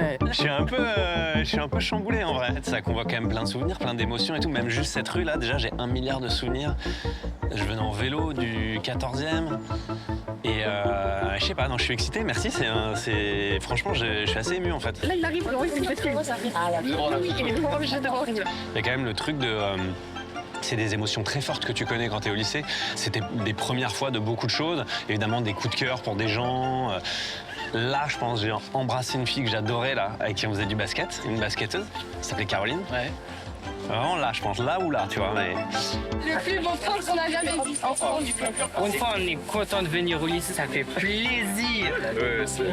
Ouais. Je suis un peu chamboulé en vrai. Ça convoque quand même plein de souvenirs, plein d'émotions et tout. Même juste cette rue là, déjà j'ai 1 milliard de souvenirs. Je venais en vélo du 14e. Et je sais pas, non, je suis excité, merci. Franchement, je suis assez ému en fait. Là, il arrive, Laurie, c'est facile. Ah, là, oui, il est vraiment obligé de rire. Il y a quand même le truc de. C'est des émotions très fortes que tu connais quand tu es au lycée. C'était des premières fois de beaucoup de choses. Évidemment, des coups de cœur pour des gens. Là, je pense, j'ai embrassé une fille que j'adorais, là, avec qui on faisait du basket, une basketteuse. Elle s'appelait Caroline. Ouais. Vraiment là, je pense, là ou là, tu vois. Mais... Le plus beau temps qu'on a jamais vu. Une fois, on est content de venir au lycée, ça fait plaisir.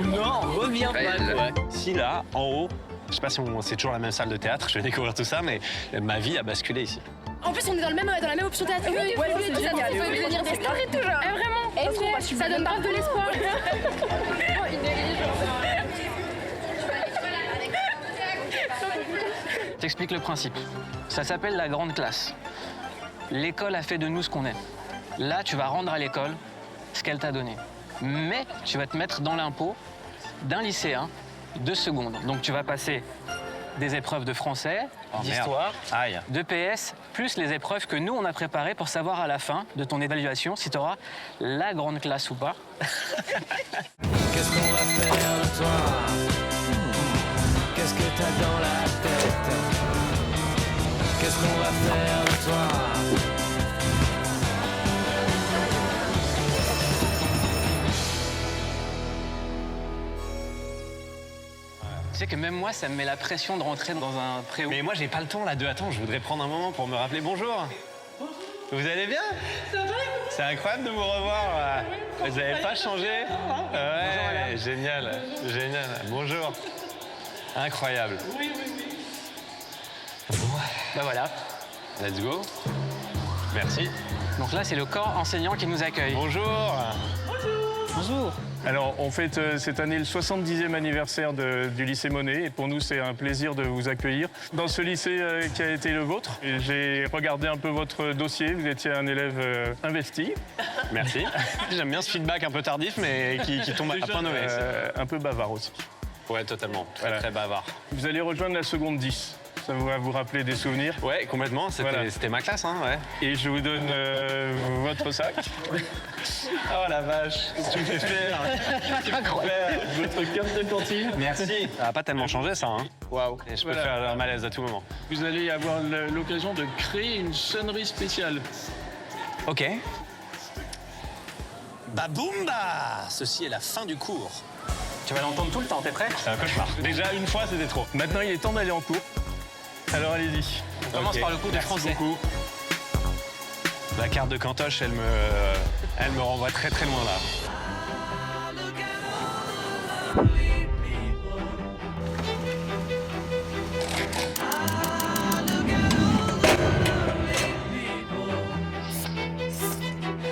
Non, reviens pas. Si là, en haut, je sais pas si c'est toujours la même salle de théâtre, je vais découvrir tout ça, mais ma vie a basculé ici. En plus, on est dans la même option théâtre. Ouais, c'est génial. Il faut devenir des stars et tout, genre. Vraiment, ça donne grave de l'espoir. T'expliques le principe. Ça s'appelle la grande classe. L'école a fait de nous ce qu'on est. Là, tu vas rendre à l'école ce qu'elle t'a donné. Mais tu vas te mettre dans l'impôt d'un lycéen de seconde. Donc tu vas passer des épreuves de français, d'histoire, de PS, plus les épreuves que nous, on a préparées pour savoir à la fin de ton évaluation si tu auras la grande classe ou pas. Qu'est-ce qu'on va faire de toi? Qu'est-ce que t'as dans la tête? Qu'est-ce qu'on va faire de toi? Tu sais que même moi, ça me met la pression de rentrer dans un préau. Mais moi, j'ai pas le temps là de attendre, je voudrais prendre un moment pour me rappeler bonjour. Bonjour. Vous allez bien? Ça va? C'est incroyable de vous revoir. Vous n'avez pas changé? Ouais, génial, génial. Bonjour. Incroyable. Oui. Bah voilà. Let's go. Merci. Donc là, c'est le corps enseignant qui nous accueille. Bonjour. Bonjour. Alors, on fête cette année le 70e anniversaire du lycée Monet et pour nous, c'est un plaisir de vous accueillir dans ce lycée qui a été le vôtre. J'ai regardé un peu votre dossier, vous étiez un élève investi. Merci. J'aime bien ce feedback un peu tardif, mais qui tombe à point nommé. Un peu bavard aussi. Ouais, totalement. Très bavard. Vous allez rejoindre la seconde 10. Ça va vous rappeler des souvenirs. Ouais, complètement. C'était ma classe, hein, ouais. Et je vous donne votre sac. Oh la vache, qu'est-ce que tu me fais faire? Votre carte de cantine. Merci. Ça n'a pas tellement changé, ça, hein. Waouh. Et je peux faire un malaise à tout moment. Vous allez avoir l'occasion de créer une sonnerie spéciale. Ok. Baboumba! Ceci est la fin du cours. Tu vas l'entendre tout le temps, t'es prêt? C'est un cauchemar. Déjà, une fois, c'était trop. Maintenant, il est temps d'aller en cours. Alors, allez-y. On commence par le cours de français. Merci beaucoup. La carte de Cantoche, elle me renvoie très très loin là.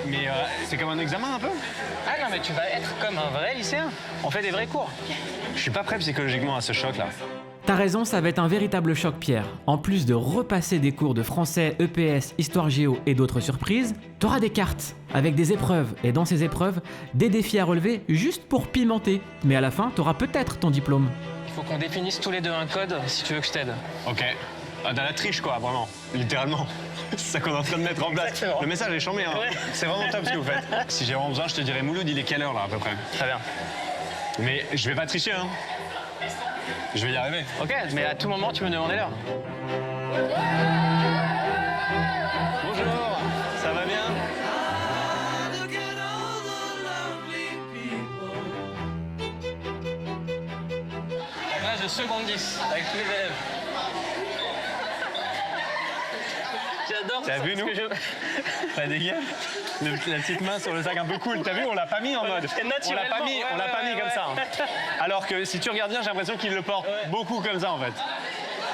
Mais c'est comme un examen un peu? Ah non, mais tu vas être comme un vrai lycéen. On fait des vrais cours. Je suis pas prêt psychologiquement à ce choc là. T'as raison, ça va être un véritable choc, Pierre. En plus de repasser des cours de français, EPS, histoire géo et d'autres surprises, t'auras des cartes avec des épreuves et dans ces épreuves, des défis à relever juste pour pimenter. Mais à la fin, t'auras peut-être ton diplôme. Il faut qu'on définisse tous les deux un code si tu veux que je t'aide. Ok. Dans la triche quoi, vraiment. Littéralement. C'est ça qu'on est en train de mettre en place. Exactement. Le message est chambé, hein. Ouais. C'est vraiment top ce que vous faites. Si j'ai vraiment besoin, je te dirai Mouloud, il est quelle heure là à peu près? Très bien. Mais je vais pas tricher, hein. Je vais y arriver. Ok, mais à tout moment, tu me demandais l'heure. Bonjour, ça va bien? Là, de seconde 10, avec tous les élèves. J'adore. T'as vu, nous? Pas dégueu? La petite main sur le sac un peu cool. T'as vu, on l'a pas mis en mode. On l'a pas mis, comme ça. Hein. Alors que si tu regardes bien, j'ai l'impression qu'il le porte beaucoup comme ça en fait.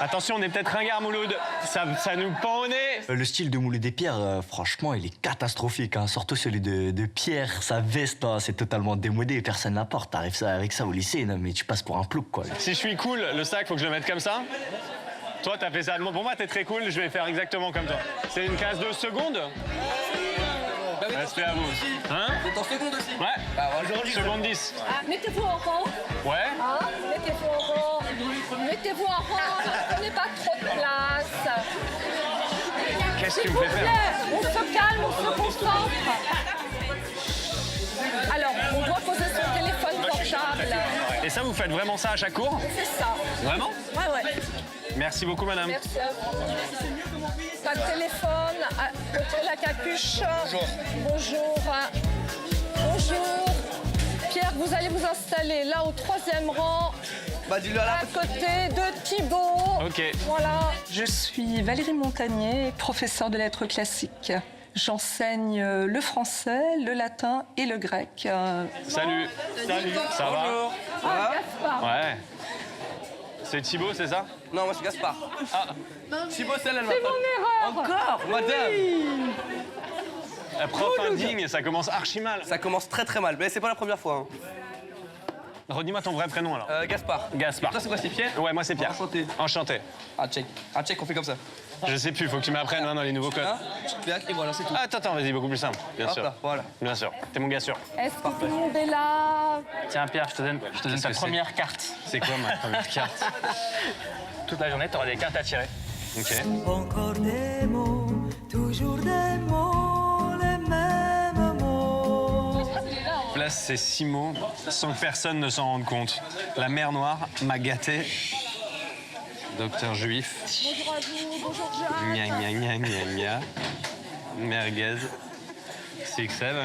Attention, on est peut-être ringard, Mouloud. Ça nous pend au nez. Le style de Mouloud et Pierre, franchement, il est catastrophique. Hein. Surtout celui de Pierre, sa veste, hein, c'est totalement démodé. Personne la porte. T'arrives avec ça au lycée, non, mais tu passes pour un plouc, quoi. Si je suis cool, le sac, faut que je le mette comme ça. Toi, t'as fait ça. Bon, pour moi, t'es très cool. Je vais faire exactement comme toi. C'est une case de seconde. Respect à vous. Hein? C'est en seconde aussi. Ouais. Bah, aujourd'hui. Seconde 10. Mettez-vous en rang. Ouais. Mettez-vous en rang. Mettez-vous en rang, ne prenez pas trop de place. Qu'est-ce que tu S'il me vous fais plaît, faire? on se calme, on se concentre. Alors, on doit poser son téléphone portable. Et ça, vous faites vraiment ça à chaque cours? C'est ça. Vraiment? Ouais. Merci beaucoup, madame. Merci à vous. Pas de téléphone, contre la capuche. Bonjour. Bonjour. Pierre, vous allez vous installer là au 3e rang. Bah, dis-le à À côté de Thibaut. Ok. Voilà. Je suis Valérie Montagnier, professeure de lettres classiques. J'enseigne le français, le latin et le grec. Salut. Salut. Ça va? Ah, Gaspard. Ouais. C'est Thibaut, c'est ça? Non, moi c'est Gaspard. Ah, Thibaut, c'est elle, C'est mon erreur. Encore, madame. la prof indigne, ça commence archi mal. Ça commence très très mal, mais c'est pas la première fois. Redis-moi ton vrai prénom alors. Gaspard. Gaspard. Toi, c'est quoi, c'est Pierre? Ouais, moi c'est Pierre. Enchanté. Enchanté. Ah, check, on fait comme ça. Je sais plus, faut que tu m'apprennes hein, dans les nouveaux codes. Hein? Et voilà, c'est tout. Ah, attends, vas-y, beaucoup plus simple. Bien Hop sûr. là, voilà. Bien sûr. T'es mon gars sûr. Est-ce que tout le monde est là? Tiens, Pierre, je te donne Qu'est-ce ta que c'est première carte. C'est quoi ma première carte? Toute la journée, tu auras des cartes à tirer. Ok. Encore des mots, toujours des mots, les mêmes mots. Là, c'est 6 mots sans que personne ne s'en rende compte. La mer Noire m'a gâté. Docteur Juif. Bonjour à vous, bonjour Jacques. Gna gna gna gna gna. Merguez. 6, 7.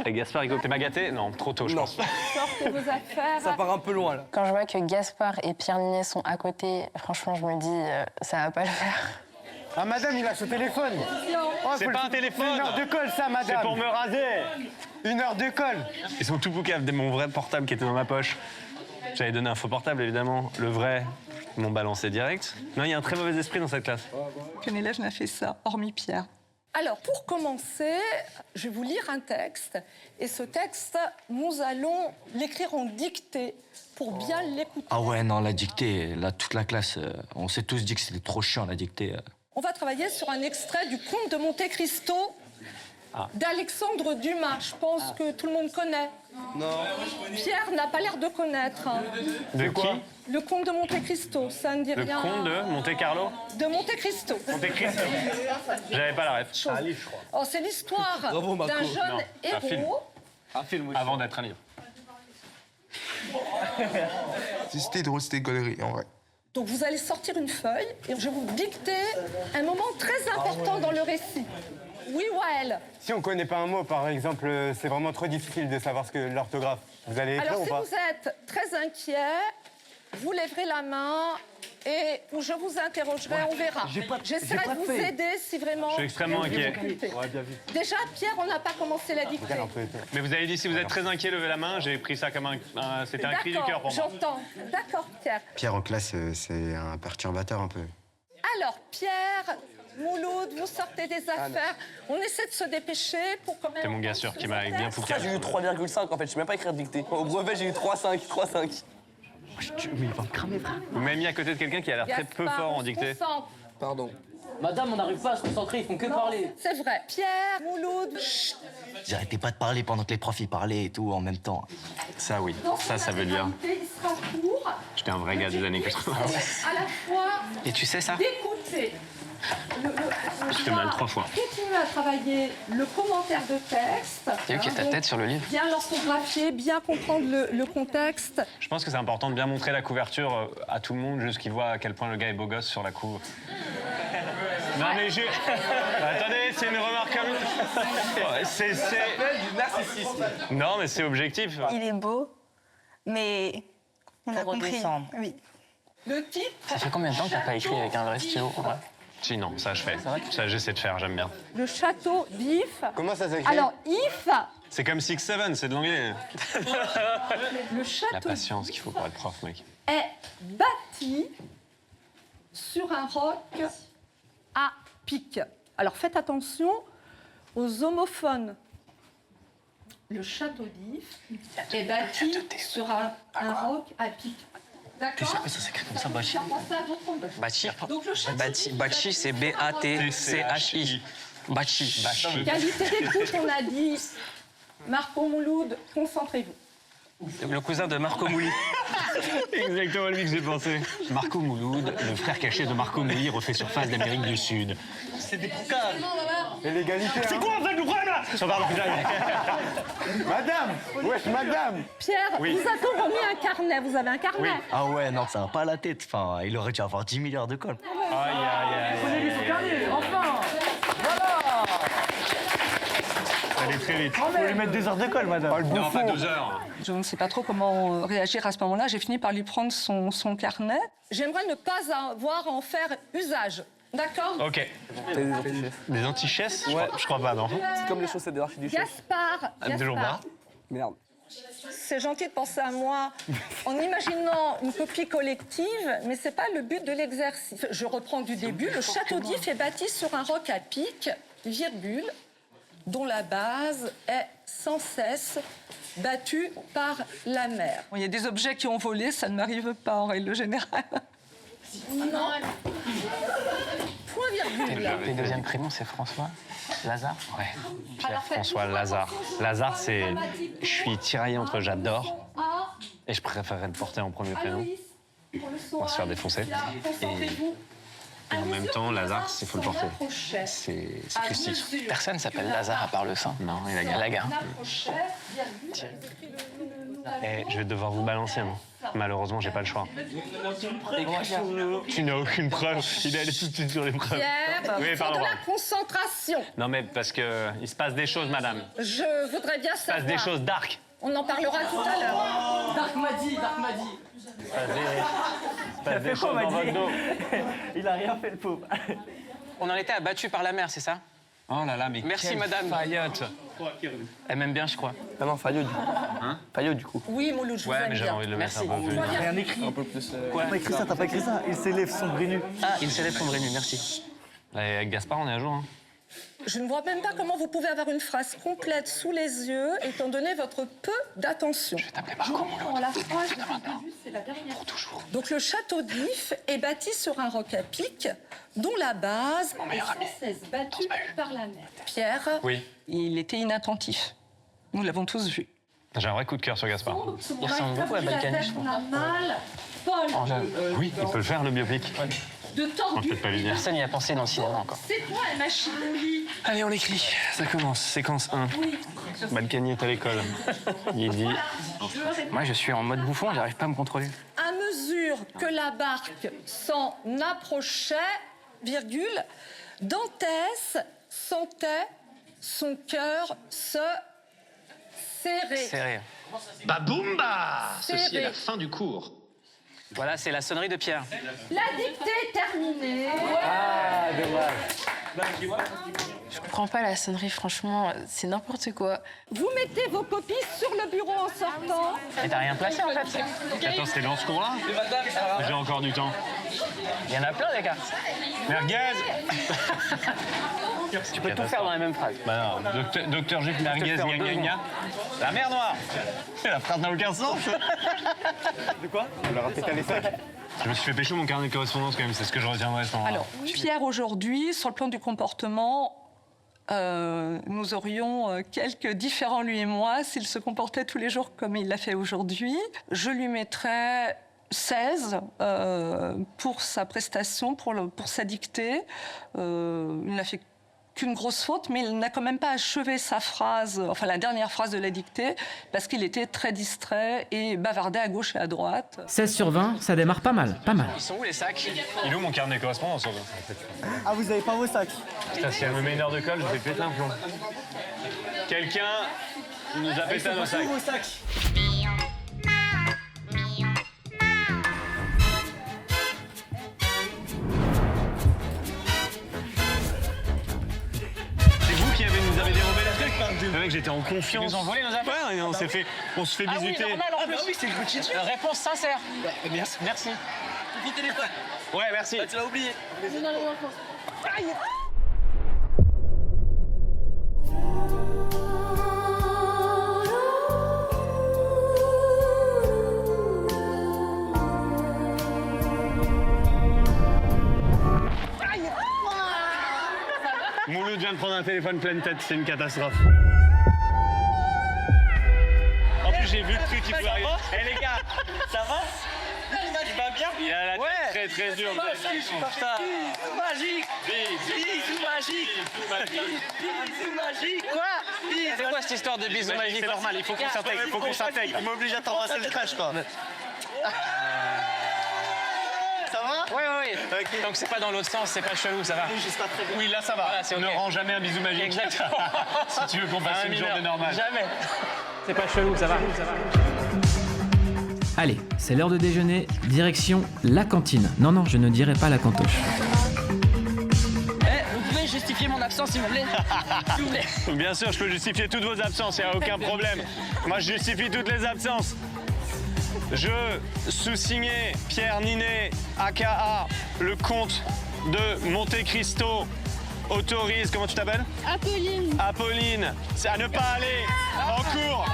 Et Gaspard, t'es pas gâté? Non, trop tôt, je pense. Sortez vos affaires. Ça part un peu loin là. Quand je vois que Gaspard et Pierre Ninet sont à côté, franchement, je me dis, ça va pas le faire. Ah, madame, il a son téléphone. Oh, C'est pas un téléphone. C'est une heure de colle, ça, madame. C'est pour me raser. 1 heure de colle. Ils sont tout boucaves de mon vrai portable qui était dans ma poche. J'avais donné un faux portable, évidemment. Le vrai, ils m'ont balancé direct. Non, il y a un très mauvais esprit dans cette classe. Aucun élève n'a fait ça, hormis Pierre. Alors, pour commencer, je vais vous lire un texte. Et ce texte, nous allons l'écrire en dictée pour bien l'écouter. Ah ouais, non, la dictée, là, toute la classe, on s'est tous dit que c'était trop chiant, la dictée. On va travailler sur un extrait du Comte de Monte Cristo d'Alexandre Dumas. Je pense que tout le monde connaît. Non. Pierre n'a pas l'air de connaître. De qui? Le Comte de Monte Cristo, ça ne dit Le rien. comte de Monte Carlo? De Monte Cristo. Monte Cristo. J'avais pas la ref. C'est un livre, je crois. Oh, c'est l'histoire Bravo, Marco. d'un jeune Non, un film. héros. Un film, oui. Avant d'être un livre. Si c'était drôle, c'était gaulerie, en vrai. Donc vous allez sortir une feuille et je vais vous dicter un moment très important dans le récit. Oui, Wael. Si on connaît pas un mot, par exemple, c'est vraiment trop difficile de savoir ce que l'orthographe. Vous allez écrire Alors ou si pas? vous êtes très inquiet, vous lèverez la main et je vous interrogerai, on verra. J'essaierai de vous aider si vraiment... Je suis extrêmement inquiet. Ouais, bien vu. Déjà, Pierre, on n'a pas commencé la dictée. Regarde un peu. Mais vous avez dit si vous êtes très inquiet, levez la main. J'ai pris ça comme c'était un cri du cœur pour moi. J'entends. D'accord, Pierre. Pierre en classe, c'est un perturbateur un peu. Alors, Pierre, Mouloud, vous sortez des affaires. On essaie de se dépêcher pour quand même... C'est mon gars sûr qui m'a bien Ça, foutu. j'ai eu 3,5 en fait, je sais même pas écrire dictée. Au brevet, j'ai eu 3,5, 3,5. Mais il va me cramer, frère. Vous m'avez mis à côté de quelqu'un qui a l'air très peu Gaspard, fort on en se dictée. concentre. Pardon. Madame, on n'arrive pas à se concentrer, ils font que parler. C'est vrai. Pierre, Mouloud, J'arrêtais pas de parler pendant que les profs y parlaient et tout en même temps. Ça, oui. dans Ça son veut dire. intégralité, il sera court, J'étais un vrai gars des années 80. à la fois Et tu sais ça? d'écouter. Je fais mal 3 fois. Continuer à travailler le commentaire de texte. T'as vu qu'il y a ta Donc, tête sur le livre? Bien l'orthographier, bien comprendre le contexte. Je pense que c'est important de bien montrer la couverture à tout le monde, juste qu'ils voient à quel point le gars est beau gosse sur la couve. Non mais j'ai... Attendez, c'est une remarque comme... C'est... du narcissisme. Non mais c'est objectif. Il est beau, mais on a compris. Oui. Le titre. Ça fait combien de temps que t'as pas écrit avec un vrai stylo? Ouais. Si, non, ça je fais. Ça j'essaie de faire, j'aime bien. Le château d'If. Comment ça s'écrit? Alors, If, C'est comme 6-7, c'est de l'anglais. le La château patience qu'il faut pour être prof, mec. est bâti sur un roc à pic. Alors faites attention aux homophones. Le château d'If est bâti sur un roc à pic. D'accord? Ça s'écrit comme ça, Bachi. Bachi. Donc le château Bachi, d'If, Bachi, c'est B-A-T-C-H-I. Bachi. qualité d'écoute, on a dit. Marco Mouloud, concentrez-vous. Le cousin de Marco Mouli. Exactement lui que j'ai pensé. Marco Mouloud, le frère caché de Marco Mouli, refait surface d'Amérique du Sud. C'est des poucas. Et l'égalité. C'est quoi en fait le problème là? Madame! Wesh, madame! Pierre, Oui. vous a-t-on remis un carnet? Vous avez un carnet? Ah ouais, non, ça va pas à la tête. Enfin, il aurait dû avoir 10 milliards de cols. Aïe, aïe, aïe. Prenez-lui son carnet, enfin. Voilà. Allez très vite. Faut lui mettre 2 heures de colle, madame. Non, pas 2 heures. Je ne sais pas trop comment réagir à ce moment-là. J'ai fini par lui prendre son carnet. J'aimerais ne pas avoir à en faire usage. D'accord? Ok. Des antichesses? Ouais. Je crois pas, non. C'est comme les chaussettes de l'archiduchesse. Gaspard, Toujours pas. Merde. c'est gentil de penser à moi en imaginant une copie collective, mais c'est pas le but de l'exercice. Je reprends du début. Le château d'If est bâti sur un roc à pic, virgule, dont la base est sans cesse battue par la mer. Il y a des objets qui ont volé, ça ne m'arrive pas en règle générale. Non. Point virgule. Tes deuxième prénoms, c'est François Lazare? Ouais. Pierre-François Lazare. Lazare, c'est... Je suis tiraillé entre j'adore et je préférerais le porter en premier prénom. On va se faire défoncer. Et en même temps, Lazare, il faut le porter. C'est christique. Personne s'appelle Lazare à part le saint. Non, il a gagné. La gare. Et je vais devoir vous balancer, moi. Malheureusement, j'ai pas le choix. Tu n'as aucune preuve. Il est allé tout de suite sur les preuves. Pierre, Oui, il faut pardon. de la concentration. Non, mais parce que il se passe des choses, madame. Je voudrais bien Il se passe savoir. des choses dark. On en parlera tout à l'heure. Dark m'a dit. Il se passe des choses dans votre dos. Il a rien fait, le pauvre. On en était abattu par la mer, c'est ça? Oh là là, mais Merci, quelle madame. faillotte. Elle m'aime bien, je crois. Ah non, Fayot du coup. Hein? Fayot du coup. Oui, Mouloud, je vous Ouais, aime mais j'avais bien. envie de le mettre Merci. un peu plus. Rien écrit. Un peu plus. T'as pas écrit ça, t'as pas écrit ça. Il s'élève son bras nu. Ah, il s'élève son bras nu, merci. Et avec Gaspard, on est à jour. Hein. Je ne vois même pas comment vous pouvez avoir une phrase complète sous les yeux, étant donné votre peu d'attention. Je vais t'appeler Marco Mouloud. La phrase du début, c'est la dernière. Pour toujours. Donc le château d'If est bâti sur un roc à pic, dont la base est sans cesse battue par la mer. Pierre, Oui. Il était inattentif. Nous l'avons tous vu. J'ai un vrai coup de cœur sur Gaspard. Il ressemble beaucoup à Balkany, je trouve. mal, Paul, Oui, il peut le faire, le biopic. de Non, je tordu. peux pas lui dire. Personne n'y a pensé dans le cinéma encore. C'est quoi la machine au lit? Allez, on l'écrit. Ça commence. Séquence 1. Balkany est à l'école. Il dit... Moi, je suis en mode bouffon, j'arrive pas à me contrôler. À mesure que la barque s'en approchait, virgule, Dantès sentait son cœur se serrer. Serré. Baboumba! Ceci est la fin du cours. Voilà, c'est la sonnerie de Pierre. La dictée est terminée. Ah, dommage. Je comprends pas la sonnerie, franchement, c'est n'importe quoi. Vous mettez vos copies sur le bureau en sortant. Mais t'as rien placé, en fait. Attends, c'était dans ce cours-là? J'ai encore du temps. Il y en a plein, les gars. Merguez! Tu peux tout faire dans la même phrase. Bah non, docteur Jules Merguez, faire en gna deux gna gna. La mer noire! La phrase n'a aucun sens! De quoi? On leur a pété les sacs. Je me suis fait pécho mon carnet de correspondance quand même, c'est ce que je retiendrai à ce moment-là. Alors, Pierre, aujourd'hui, sur le plan du comportement, nous aurions quelques différends, lui et moi, s'il se comportait tous les jours comme il l'a fait aujourd'hui. Je lui mettrais 16 pour sa prestation, pour sa dictée. Il n'a fait qu'une grosse faute, mais il n'a quand même pas achevé sa phrase, enfin la dernière phrase de la dictée, parce qu'il était très distrait et bavardait à gauche et à droite. 16 sur 20, ça démarre pas mal, pas mal. Ils sont où, les sacs? Il est où mon carnet de correspondance? Ah, vous avez pas vos sacs? Putain, si elle me met une heure de colle, je vais péter un plomb. Quelqu'un nous a pété nos sacs. Vos sacs. C'est vous qui nous avez dérobé la truc? Le mec, j'étais en confiance. Ils nous ont volé nos affaires? Ouais, on se fait bisuter. Oui, c'est le petit truc. Réponse sincère. Merci. Merci. Ton téléphone. Ouais, merci. Tu l'as oublié. Mouloud vient de prendre un téléphone pleine tête, c'est une catastrophe. En plus, j'ai vu le truc qui pouvait arriver. Eh les gars, ça va? Il a la tête très dure. Magique. Bisous magique. Quoi? C'est quoi cette histoire de bisous magique? C'est normal, il faut qu'on s'intègre. Il m'oblige à t'embrasser le crash, quoi. Ça va? Oui. Okay. Donc c'est pas dans l'autre sens, c'est pas chelou, ça va. Oui, là ça va. Voilà, c'est Ne okay. rends jamais un bisou magique. Exactement. Si tu veux qu'on passe une journée normale. Jamais. C'est pas chelou, ça va. Allez, c'est l'heure de déjeuner, direction la cantine. Non, je ne dirai pas la cantoche. Vous pouvez justifier mon absence, s'il vous plaît? S'il vous plaît. Bien sûr, je peux justifier toutes vos absences, il n'y a aucun problème. Moi, je justifie toutes les absences. Je, sous-signé Pierre Ninet, aka le comte de Monte Cristo, autorise, comment tu t'appelles? Apolline, c'est à ne pas aller en cours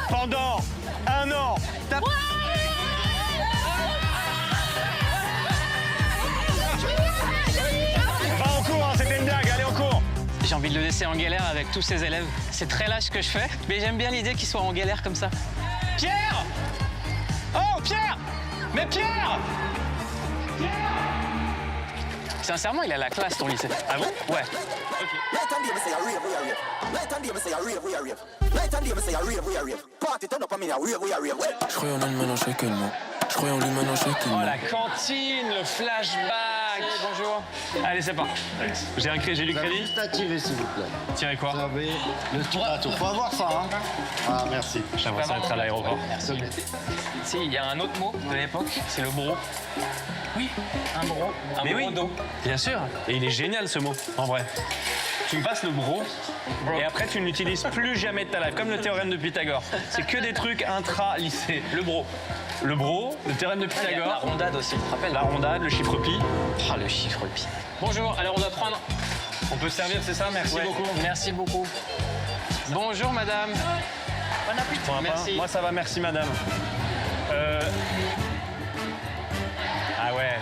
pendant 1 an. Va en cours, hein, c'était une blague, allez en cours. J'ai envie de le laisser en galère avec tous ses élèves. C'est très lâche ce que je fais, mais j'aime bien l'idée qu'il soit en galère comme ça. Pierre! Oh, Pierre! Mais Pierre! Sincèrement, il a la classe, ton lycée. Ah bon? Ouais. Je croyais en elle, maintenant je sais qu'elle ment. Je croyais en lui, maintenant je sais qu'il Oh, ment. la cantine, le flashback. Bonjour. Allez, c'est parti. J'ai lu le crédit. Juste activé, s'il vous plaît. Tirez quoi? Vous avez le tour à tour. Faut avoir ça, hein. Ah, merci. J'ai l'impression d'être à l'aéroport. Si, il y a un autre mot de l'époque, c'est le bro. Oui, un bro. Mais oui, bien sûr. Et il est génial ce mot, en vrai. Tu me passes le bro, et après tu ne l'utilises plus jamais de ta life, comme le théorème de Pythagore. C'est que des trucs intra-lycée. Le bro. Le bro, le théorème de Pythagore. La rondade aussi, tu te rappelles? La rondade, le chiffre pi. Ah, le chiffre pi. Bonjour, alors on doit prendre... On peut se servir, c'est ça? Merci beaucoup. Merci beaucoup. Bonjour, madame. Bon appétit. Merci. Moi, ça va, merci, madame. Ah ouais.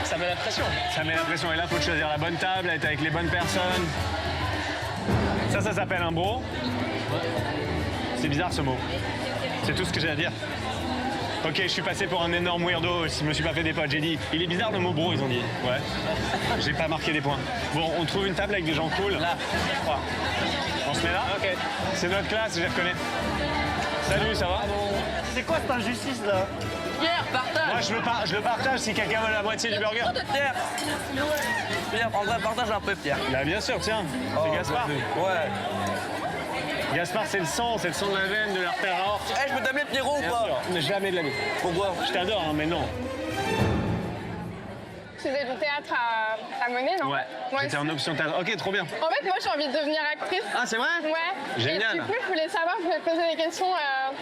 Ça met la pression. Ça met la pression. Et là, il faut choisir la bonne table, être avec les bonnes personnes. Ça s'appelle un bro. C'est bizarre ce mot. C'est tout ce que j'ai à dire. Ok, je suis passé pour un énorme weirdo, je me suis pas fait des potes. J'ai dit, il est bizarre le mot bro, ils ont dit. Ouais. J'ai pas marqué des points. Bon, on trouve une table avec des gens cool. Là. On se met là? Ok. C'est notre classe, je les reconnais. Salut, ça va? C'est quoi cette injustice, là? Pierre, partage. Moi, je le partage si quelqu'un veut la moitié du burger. Pierre. Pierre, en vrai, partage un peu, Pierre. Là, bien sûr, tiens. C'est Gaspard. Ouais. Gaspard, c'est le sang de la veine, de l'artère aorte. Eh, je peux t'appeler Pierrot ou Bien pas? sûr, mais jamais de la vie. Pourquoi? Je t'adore, hein, mais non. Tu faisais du théâtre à Monet, non? Ouais, j'étais en option théâtre. Ok, trop bien. En fait, moi, j'ai envie de devenir actrice. Ah, c'est vrai? Ouais. Génial. Et du coup, je voulais savoir, je voulais te poser des questions.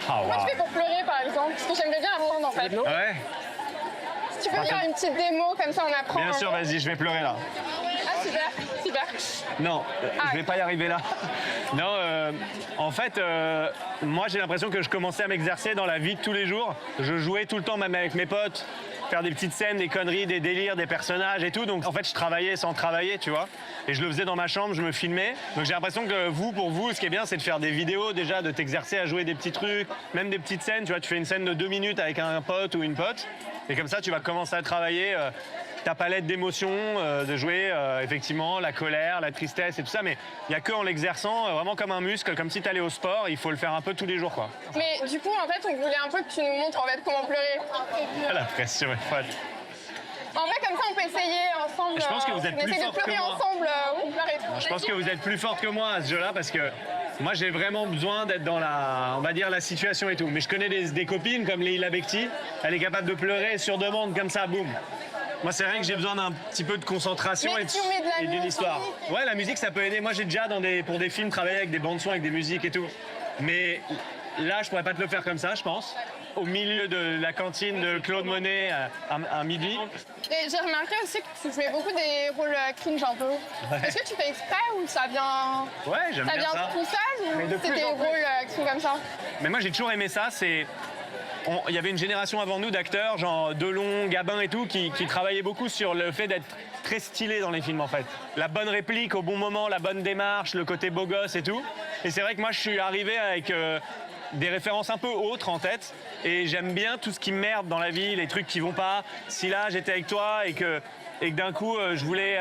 Comment tu fais pour pleurer, par exemple? Parce que j'aimerais bien apprendre, en fait. Ouais. Si tu peux faire une petite démo, comme ça, on apprend. Bien sûr, vas-y, je vais pleurer là. Ah, super, super. Non, je vais pas y arriver là. Non, en fait, moi j'ai l'impression que je commençais à m'exercer dans la vie de tous les jours. Je jouais tout le temps, même avec mes potes, faire des petites scènes, des conneries, des délires, des personnages et tout. Donc en fait, je travaillais sans travailler, tu vois. Et je le faisais dans ma chambre, je me filmais. Donc j'ai l'impression que pour vous, ce qui est bien, c'est de faire des vidéos déjà, de t'exercer à jouer des petits trucs, même des petites scènes. Tu vois, tu fais une scène de 2 minutes avec un pote ou une pote. Et comme ça, tu vas commencer à travailler ta palette d'émotions, de jouer effectivement la colère, la tristesse et tout ça. Mais il n'y a qu'en l'exerçant, vraiment comme un muscle, comme si tu allais au sport, il faut le faire un peu tous les jours, quoi. Mais du coup, en fait, on voulait un peu que tu nous montres en fait comment pleurer. Ah, la pression est folle. En vrai, comme ça, on peut essayer ensemble. Je pense que vous êtes on plus essaie de forte que pleurer moi. ensemble. Oui, pleurer. Je pense que vous êtes plus forte que moi à ce jeu-là parce que moi j'ai vraiment besoin d'être dans on va dire la situation et tout. Mais je connais des copines comme Leila Bekti, elle est capable de pleurer sur demande comme ça, boum. Moi c'est rien que j'ai besoin d'un petit peu de concentration Mais si on met de la et d'une musique. histoire. Ouais, la musique ça peut aider. Moi j'ai déjà pour des films travaillé avec des bandes son, avec des musiques et tout. Mais là je pourrais pas te le faire comme ça, je pense. Au milieu de la cantine de Claude Monet à midi. Et j'ai remarqué aussi que tu fais beaucoup des rôles cringe un peu. Ouais. Est-ce que tu fais exprès ou ça vient. Ouais, j'aime bien ça. Ça vient tout seul Mais ou de c'est plus des en rôles qui sont comme ça? Mais moi j'ai toujours aimé ça, il y avait une génération avant nous d'acteurs, genre Delon, Gabin et tout, qui travaillaient beaucoup sur le fait d'être très stylé dans les films en fait. La bonne réplique au bon moment, la bonne démarche, le côté beau gosse et tout. Et c'est vrai que moi je suis arrivé avec des références un peu autres en tête. Et j'aime bien tout ce qui merde dans la vie, les trucs qui vont pas. Si là, j'étais avec toi et que d'un coup, je voulais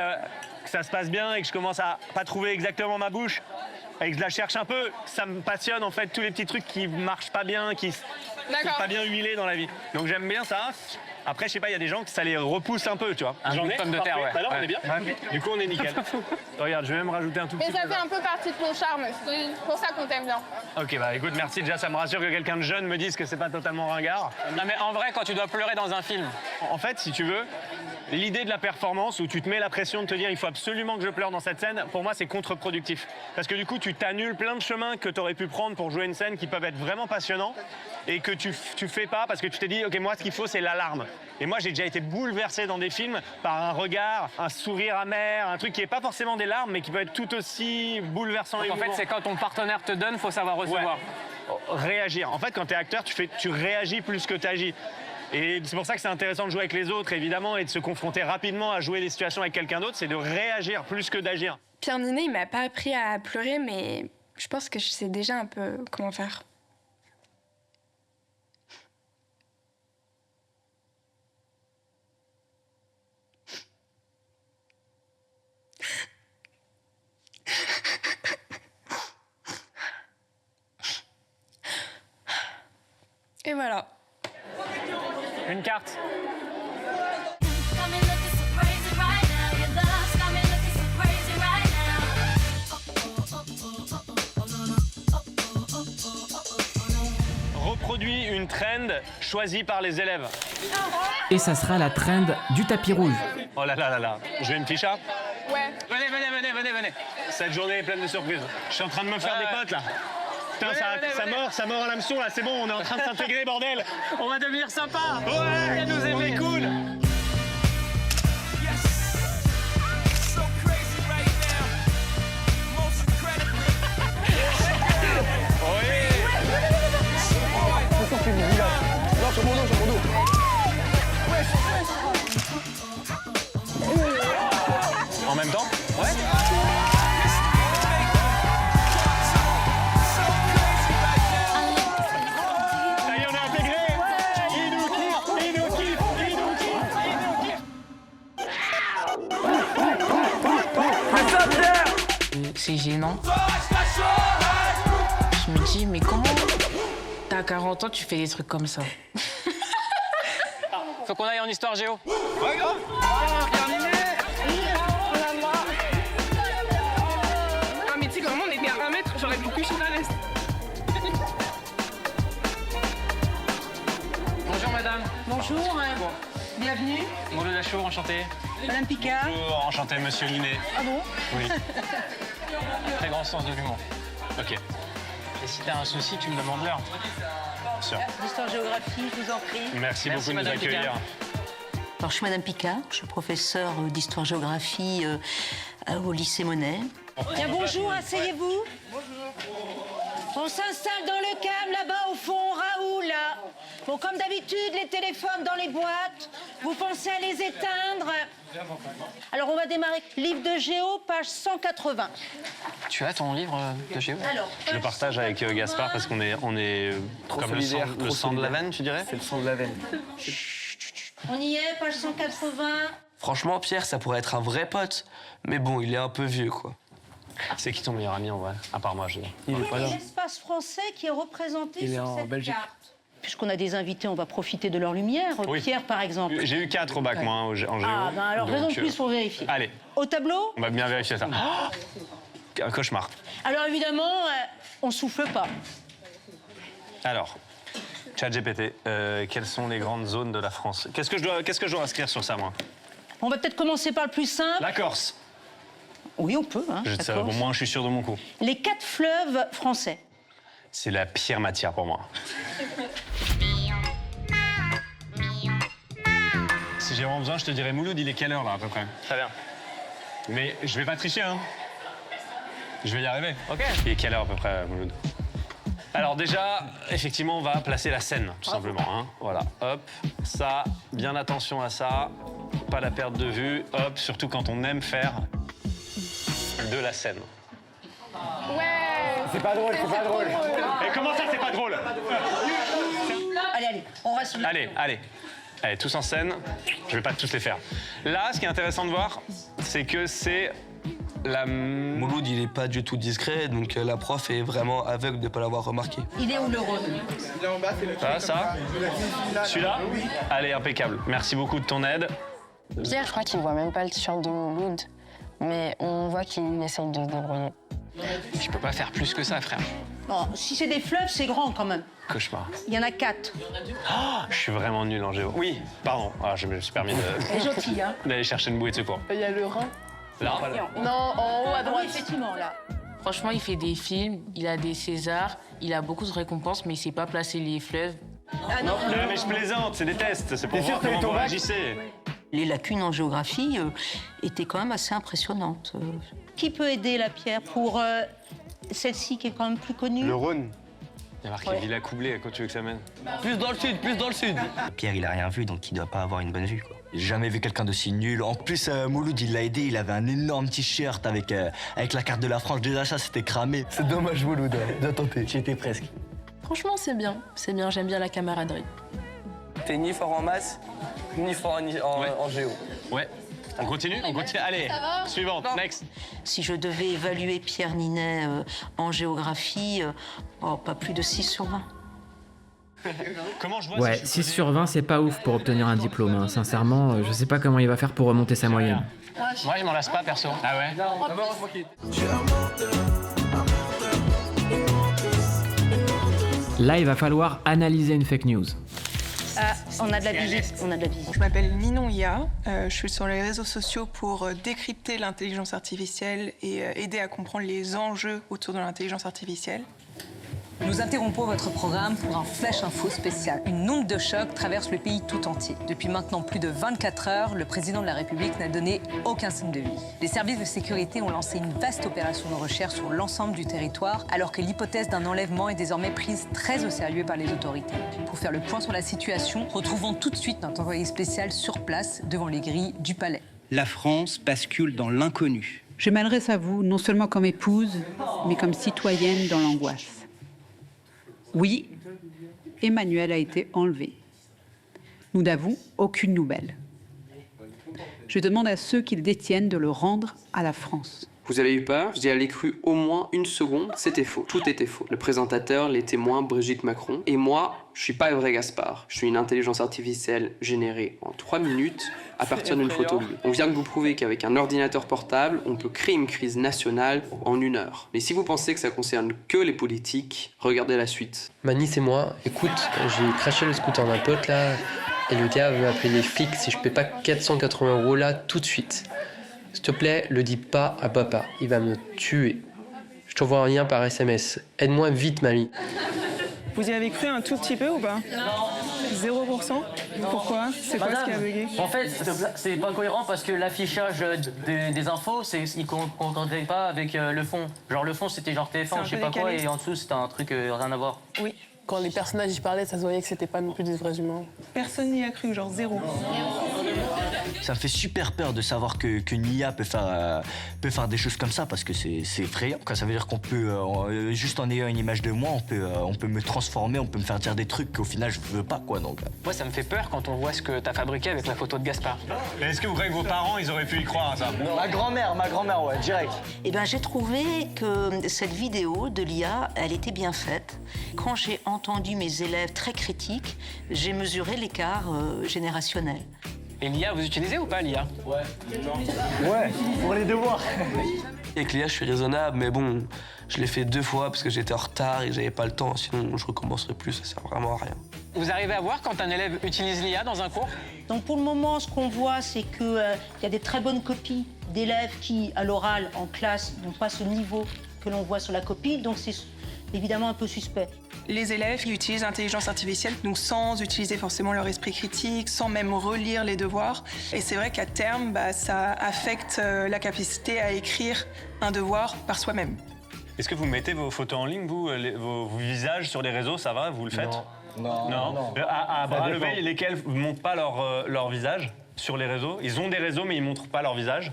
que ça se passe bien et que je commence à pas trouver exactement ma bouche et que je la cherche un peu, ça me passionne en fait, tous les petits trucs qui marchent pas bien, qui sont pas bien huilés dans la vie. Donc j'aime bien ça. Après, je sais pas, il y a des gens que ça les repousse un peu, tu vois. Un bout de pomme de terre, ouais. Bah là, on est bien. Du coup, on est nickel. Regarde, je vais même rajouter un tout petit Mais peu. ça fait un peu partie de ton charme. C'est pour ça qu'on t'aime bien. Ok, bah écoute, merci. Déjà, ça me rassure que quelqu'un de jeune me dise que c'est pas totalement ringard. Non mais en vrai, quand tu dois pleurer dans un film, En fait, si tu veux, l'idée de la performance où tu te mets la pression de te dire il faut absolument que je pleure dans cette scène, pour moi, c'est contre-productif. Parce que du coup, tu t'annules plein de chemins que tu aurais pu prendre pour jouer une scène qui peuvent être vraiment passionnants et que tu fais pas parce que tu t'es dit, ok, moi, ce qu'il faut, c'est l'alarme. Et moi, j'ai déjà été bouleversé dans des films par un regard, un sourire amer, un truc qui est pas forcément des larmes, mais qui peut être tout aussi bouleversant. donc et en fait, émouvant. c'est quand ton partenaire te donne, faut savoir recevoir. Réagir. En fait, quand tu es acteur, tu réagis plus que tu agis. Et c'est pour ça que c'est intéressant de jouer avec les autres, évidemment, et de se confronter rapidement à jouer des situations avec quelqu'un d'autre, c'est de réagir plus que d'agir. Pierre Ninet, il m'a pas appris à pleurer, mais je pense que je sais déjà un peu comment faire. Et voilà. Une carte. Reproduit une trend choisie par les élèves. Et ça sera la trend du tapis rouge. Oh là là là là. Je vais une ficha. Ouais. Venez. Cette journée est pleine de surprises. Je suis en train de me faire des potes là. Putain, ça mord à l'hameçon là, c'est bon, on est en train de s'intégrer, bordel. On va devenir sympa. Ouais, Il nous on est cool. En même temps? Ouais. Ça y est, on est intégré. Il nous kiffe. C'est gênant. Je me dis, mais comment t'as 40 ans, tu fais des trucs comme ça? Faut qu'on aille en histoire géo. Ouais, grave. Ah, mais tu sais, quand on était à 1 mètre, j'aurais pu coucher dans l'est. Bonjour madame. Bonjour, bienvenue. Maud Lachour, enchanté. Madame Picard. Bonjour, enchanté, monsieur Ninet. Ah bon? Oui. Très grand sens de l'humour. Ok. Et si t'as un souci, tu me demandes l'heure. Bien sûr. L'histoire-géographie, je vous en prie. Merci beaucoup de nous madame accueillir. Picard. Alors, je suis Madame Picard, je suis professeure d'histoire-géographie au lycée Monet. Bien, bonjour, asseyez-vous. On s'installe dans le calme là-bas au fond, Raoul. Là. Bon, comme d'habitude, les téléphones dans les boîtes, vous pensez à les éteindre. Alors, on va démarrer. Livre de géo, page 180. Tu as ton livre de géo? Alors, Je le partage avec Gaspard parce qu'on est Trop comme solidaire, le sang de la veine, tu dirais? C'est le sang de la veine. on y est, page 180. Franchement, Pierre, ça pourrait être un vrai pote. Mais bon, il est un peu vieux, quoi. C'est qui ton meilleur ami en vrai? À part moi, je veux dire. Il est pas là. L'espace français qui est représenté Il est sur en cette Belgique. carte. Puisqu'on a des invités, on va profiter de leur lumière. Oui. Pierre, par exemple. J'ai eu 4 au bac, moi, en géo. Ah, ben alors, raison de Donc, plus pour vérifier. Allez, Au tableau? on va bien vérifier ça. Un cauchemar. Alors, évidemment, on souffle pas. Alors, ChatGPT, quelles sont les grandes zones de la France? Qu'est-ce que je dois inscrire sur ça, moi? On va peut-être commencer par le plus simple. La Corse. Oui, on peut. Hein, la Au Corse. moins, je suis sûr de mon coup. Les 4 fleuves français. C'est la pire matière pour moi. Si j'ai vraiment besoin, je te dirais Mouloud, il est quelle heure là à peu près? Très bien. Mais je vais pas tricher, hein. Je vais y arriver. Ok. Il est quelle heure à peu près, Mouloud? Alors déjà, effectivement, on va placer la scène, tout simplement. Hein. Voilà, hop, ça, bien attention à ça, pas la perte de vue, hop, surtout quand on aime faire de la scène. Ouais. C'est pas drôle, c'est pas drôle. Et comment ça, c'est pas drôle? Allez, on va se... Allez, tous en scène. Je vais pas tous les faire. Là, ce qui est intéressant de voir, c'est que c'est la... Mouloud, il est pas du tout discret, donc la prof est vraiment aveugle de ne pas l'avoir remarqué. Il est où le rôle? Là en bas, c'est le... Ça? Celui-là? Allez, impeccable. Merci beaucoup de ton aide. Pierre, je crois qu'il voit même pas le t-shirt de Mouloud, mais on voit qu'il essaye de se débrouiller. Je peux pas faire plus que ça, frère. Bon, si c'est des fleuves, c'est grand quand même. Cauchemar. Il y en a 4. Oh, je suis vraiment nul en géo. Oui, pardon. Ah, je me suis permis C'est gentil, hein. d'aller chercher une bouée de secours. Il y a le Rhin. Là? Non, en haut à droite. Oui, effectivement, là. Franchement, il fait des films, il a des Césars, il a beaucoup de récompenses, mais il sait pas placer les fleuves. Ah non, Mais je plaisante, c'est des tests. C'est pour voir comment vous réagissez. Les lacunes en géographie étaient quand même assez impressionnantes. Qui peut aider la Pierre pour celle-ci qui est quand même plus connue? Le Rhône. Il y a marqué Villa Coublé, quand tu veux que ça mène. Plus dans le sud, plus dans le sud. Pierre, il a rien vu, donc il doit pas avoir une bonne vue, quoi. J'ai jamais vu quelqu'un d'aussi nul. En plus, Mouloud, il l'a aidé. Il avait un énorme t-shirt avec la carte de la France. Déjà, ça, c'était cramé. C'est dommage, Mouloud. Bien tenté. J'y étais presque. Franchement, c'est bien, j'aime bien la camaraderie. T'es ni fort en maths, ni fort en géo. Ouais. On continue? Allez, suivante, next. Si je devais évaluer Pierre Ninet en géographie, pas plus de 6 sur 20. Comment je vois Ouais, 6 sur 20, c'est pas ouf pour obtenir un diplôme. Hein. Sincèrement, je sais pas comment il va faire pour remonter sa moyenne. Moi, je m'en lasse pas, perso. Ah ouais? Là, il va falloir analyser une fake news. On a de la visite. Je m'appelle Ninon Ia, je suis sur les réseaux sociaux pour décrypter l'intelligence artificielle et aider à comprendre les enjeux autour de l'intelligence artificielle. Nous interrompons votre programme pour un flash info spécial. Une onde de choc traverse le pays tout entier. Depuis maintenant plus de 24 heures, le président de la République n'a donné aucun signe de vie. Les services de sécurité ont lancé une vaste opération de recherche sur l'ensemble du territoire, alors que l'hypothèse d'un enlèvement est désormais prise très au sérieux par les autorités. Pour faire le point sur la situation, retrouvons tout de suite notre envoyé spécial sur place devant les grilles du palais. La France bascule dans l'inconnu. Je m'adresse à vous non seulement comme épouse, mais comme citoyenne dans l'angoisse. Oui, Emmanuel a été enlevé. Nous n'avons aucune nouvelle. Je demande à ceux qui le détiennent de le rendre à la France. Vous avez eu peur, j'y allais cru au moins une seconde, c'était faux, tout était faux. Le présentateur, les témoins, Brigitte Macron. Et moi, je suis pas un vrai Gaspard. Je suis une intelligence artificielle générée en 3 minutes à partir d'une photo lue. On vient de vous prouver qu'avec un ordinateur portable, on peut créer une crise nationale en 1 heure. Mais si vous pensez que ça concerne que les politiques, regardez la suite. Mani, c'est moi. Écoute, j'ai craché le scooter d'un pote là, et le gars veut appeler les flics si je paie pas 480 € là tout de suite. S'il te plaît, le dis pas à papa, il va me tuer. Je t'envoie un lien par SMS. Aide-moi vite, Mali. Vous y avez cru un tout petit peu ou pas? Non. 0%? Pourquoi? C'est quoi ce qui a bugué? En fait, c'est pas cohérent parce que l'affichage des infos, il ne concordait pas avec le fond. Genre le fond, c'était genre TF1, je sais pas quoi, et en dessous, c'était un truc rien à voir. Oui. Quand les personnages y parlaient, ça se voyait que c'était pas non plus des vrais humains. Personne n'y a cru, genre 0. Ça me fait super peur de savoir que Nia peut faire des choses comme ça parce que c'est effrayant. Ça veut dire qu'on peut, juste en ayant une image de moi, on peut me transformer, on peut me faire dire des trucs qu'au final je veux pas, quoi. Donc. Moi, ça me fait peur quand on voit ce que t'as fabriqué avec la photo de Gaspard. Mais est-ce que vous croyez que vos parents, ils auraient pu y croire à ça? Ma grand-mère, ouais, direct. Eh ben, j'ai trouvé que cette vidéo de l'IA, elle était bien faite. Quand j'ai entendu mes élèves très critiques, j'ai mesuré l'écart générationnel. Et l'IA, vous utilisez ou pas l'IA? Ouais. Ouais, pour les devoirs. Avec l'IA, je suis raisonnable, mais bon, je l'ai fait 2 fois parce que j'étais en retard et que j'avais pas le temps, sinon je recommencerai plus, ça sert vraiment à rien. Vous arrivez à voir quand un élève utilise l'IA dans un cours? Donc pour le moment, ce qu'on voit, c'est qu'il y a des très bonnes copies d'élèves qui, à l'oral, en classe, n'ont pas ce niveau que l'on voit sur la copie, donc c'est évidemment un peu suspect. Les élèves, ils utilisent l'intelligence artificielle, donc sans utiliser forcément leur esprit critique, sans même relire les devoirs. Et c'est vrai qu'à terme, ça affecte la capacité à écrire un devoir par soi-même. Est-ce que vous mettez vos photos en ligne, vous, vos visages sur les réseaux, ça va? Vous le faites? Non. À bras levés, lesquels ne montrent pas leur visage sur les réseaux? Ils ont des réseaux, mais ils ne montrent pas leur visage?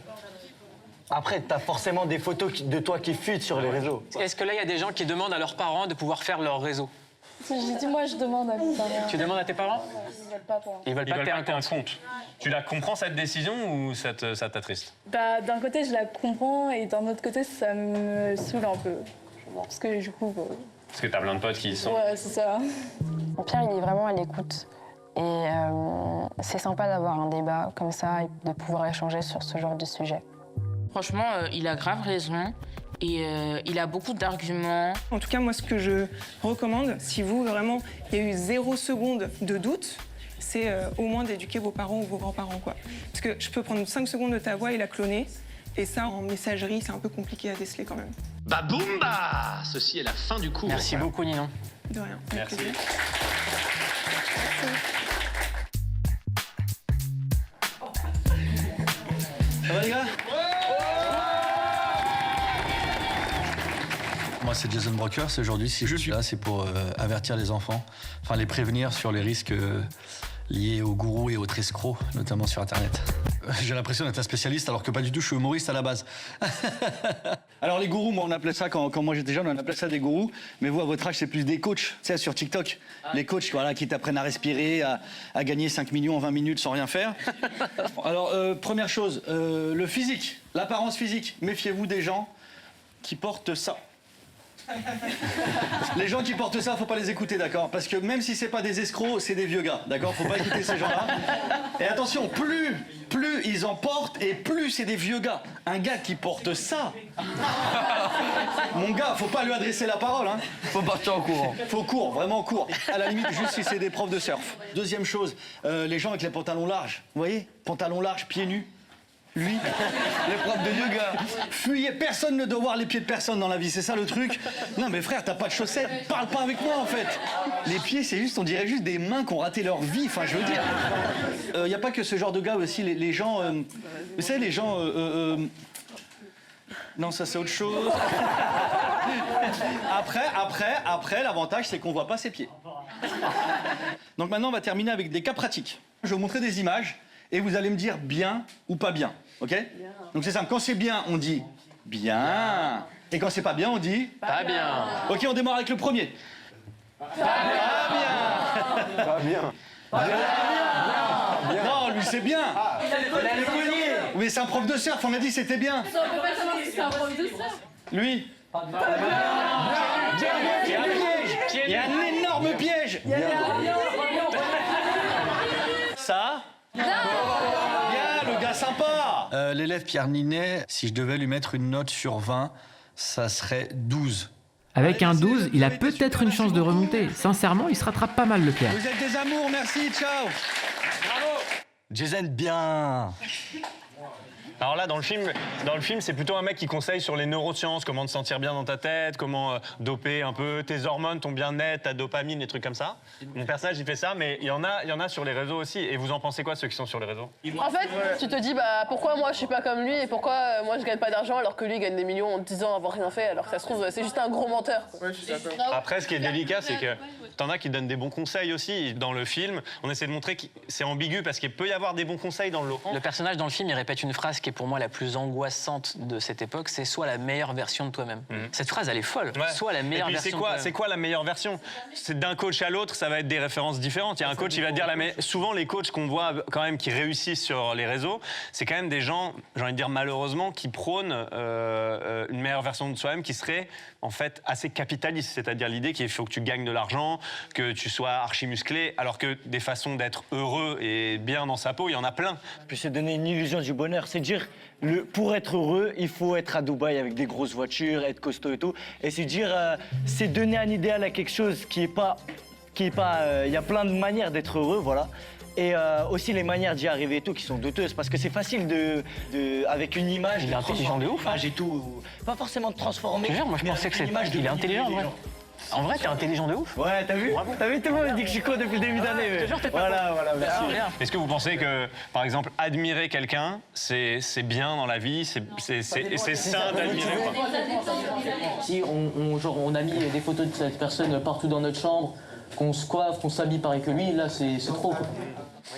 Après, t'as forcément des photos de toi qui fuitent sur les réseaux. Est-ce que là, il y a des gens qui demandent à leurs parents de pouvoir faire leur réseau? J'ai dit, moi, je demande à mes parents. Tu demandes à tes parents? Ils veulent pas pour moi. Ils veulent pas que t'aies un compte. Tu la comprends cette décision ou ça t'attriste? Bah, d'un côté, je la comprends et d'un autre côté, ça me saoule un peu. Parce que du coup... Parce que t'as plein de potes qui y sont. Ouais, c'est ça. Pierre, il est vraiment à l'écoute. Et c'est sympa d'avoir un débat comme ça et de pouvoir échanger sur ce genre de sujet. Franchement, il a grave raison et il a beaucoup d'arguments. En tout cas, moi, ce que je recommande, si vous, vraiment, il y a eu 0 seconde de doute, c'est au moins d'éduquer vos parents ou vos grands-parents, quoi. Parce que je peux prendre 5 secondes de ta voix et la cloner, et ça, en messagerie, c'est un peu compliqué à déceler quand même. Baboumba! Ceci est la fin du cours. Merci beaucoup, Ninon. De rien. Merci. Ça va les gars? Moi c'est Jason Brockers, aujourd'hui si je suis là c'est pour avertir les enfants, enfin les prévenir sur les risques liés aux gourous et aux escrocs, notamment sur internet. J'ai l'impression d'être un spécialiste alors que pas du tout, je suis humoriste à la base. Alors les gourous, moi on appelait ça, quand moi j'étais jeune, on appelait ça des gourous, mais vous à votre âge c'est plus des coachs, tu sais sur TikTok. Les coachs voilà, qui t'apprennent à respirer, à gagner 5 millions en 20 minutes sans rien faire. Alors première chose, le physique, l'apparence physique, méfiez-vous des gens qui portent ça. Les gens qui portent ça, faut pas les écouter, d'accord? Parce que même si c'est pas des escrocs, c'est des vieux gars, d'accord? Faut pas écouter ces gens-là. Et attention, plus ils en portent et plus c'est des vieux gars. Un gars qui porte ça, mon gars, faut pas lui adresser la parole, hein. Faut partir en courant. Faut court, vraiment court. À la limite, juste si c'est des profs de surf. Deuxième chose, les gens avec les pantalons larges, vous voyez? Pantalons larges, pieds nus. Lui, les profs de yoga. Fuyez, personne ne doit voir les pieds de personne dans la vie, c'est ça le truc. Non mais frère, t'as pas de chaussettes, parle pas avec moi en fait. Les pieds, c'est juste, on dirait juste des mains qui ont raté leur vie, enfin je veux dire. Y a pas que ce genre de gars aussi, les gens... vous savez, les gens... Non, ça c'est autre chose. Après, l'avantage c'est qu'on voit pas ses pieds. Donc maintenant, on va terminer avec des cas pratiques. Je vais vous montrer des images. Et vous allez me dire bien ou pas bien, ok? Bien. Donc c'est simple, quand c'est bien, on dit bien. Et quand c'est pas bien, on dit pas bien. Ok, on démarre avec le premier. Pas bien. Pas bien. Pas bien. Non, lui c'est bien. Il a le poignet. Mais c'est un prof de surf, on a dit c'était bien. On peut pas savoir si c'est un prof de surf. Lui. Il y a un piège. Il y a un énorme piège. Ça. Bien, le gars sympa. L'élève Pierre Ninet, si je devais lui mettre une note sur 20, ça serait 12. Avec un 12, il a peut-être une chance de remonter. Sincèrement, il se rattrape pas mal, le Pierre. Vous êtes des amours, merci, ciao. Bravo. Jason, bien. Alors là, dans le film, c'est plutôt un mec qui conseille sur les neurosciences, comment te sentir bien dans ta tête, comment doper un peu tes hormones, ton bien-être, ta dopamine, des trucs comme ça. Mon personnage, il fait ça, mais il y en a sur les réseaux aussi. Et vous en pensez quoi, ceux qui sont sur les réseaux? En fait, tu te dis, bah, pourquoi moi je suis pas comme lui et pourquoi moi je gagne pas d'argent alors que lui gagne des millions en 10 ans avoir rien fait, alors que ça se trouve, c'est juste un gros menteur. Ouais, je suis d'accord. Après, ce qui est délicat, c'est que t'en as qui donnent des bons conseils aussi. Dans le film, on essaie de montrer que c'est ambigu parce qu'il peut y avoir des bons conseils dans le lot. Le personnage dans le film, il répète une phrase qui est pour moi la plus angoissante de cette époque, c'est soit la meilleure version de toi-même. Cette phrase, elle est folle. Ouais. Soit la meilleure version de toi-même. C'est quoi la meilleure version? C'est d'un coach à l'autre, ça va être des références différentes. Il y a un coach qui va dire souvent les coachs qu'on voit quand même qui réussissent sur les réseaux, c'est quand même des gens, j'ai envie de dire malheureusement, qui prônent une meilleure version de soi-même qui serait en fait assez capitaliste, c'est-à-dire l'idée qu'il faut que tu gagnes de l'argent, que tu sois archi musclé, alors que des façons d'être heureux et bien dans sa peau, il y en a plein. Puis c'est donner une illusion du bonheur, c'est dire pour être heureux, il faut être à Dubaï avec des grosses voitures, être costaud et tout. Et c'est dire, c'est donner un idéal à quelque chose qui est pas, il y a plein de manières d'être heureux, voilà. Et aussi les manières d'y arriver et tout qui sont douteuses parce que c'est facile avec une image. Il est intelligent de ouf. J'ai tout, pas forcément de transformer. Je te jure, moi je pensais que il est intelligent en vrai. En vrai, t'es intelligent de ouf. Ouais, t'as vu? T'as vu, tout le monde me dit que je suis con depuis le début d'année. Voilà, merci. Est-ce que vous pensez que, par exemple, admirer quelqu'un, c'est bien dans la vie, c'est sain d'admirer ou pas? Si on a mis des photos de cette personne partout dans notre chambre, qu'on se coiffe, qu'on s'habille pareil que lui, là, c'est trop, quoi.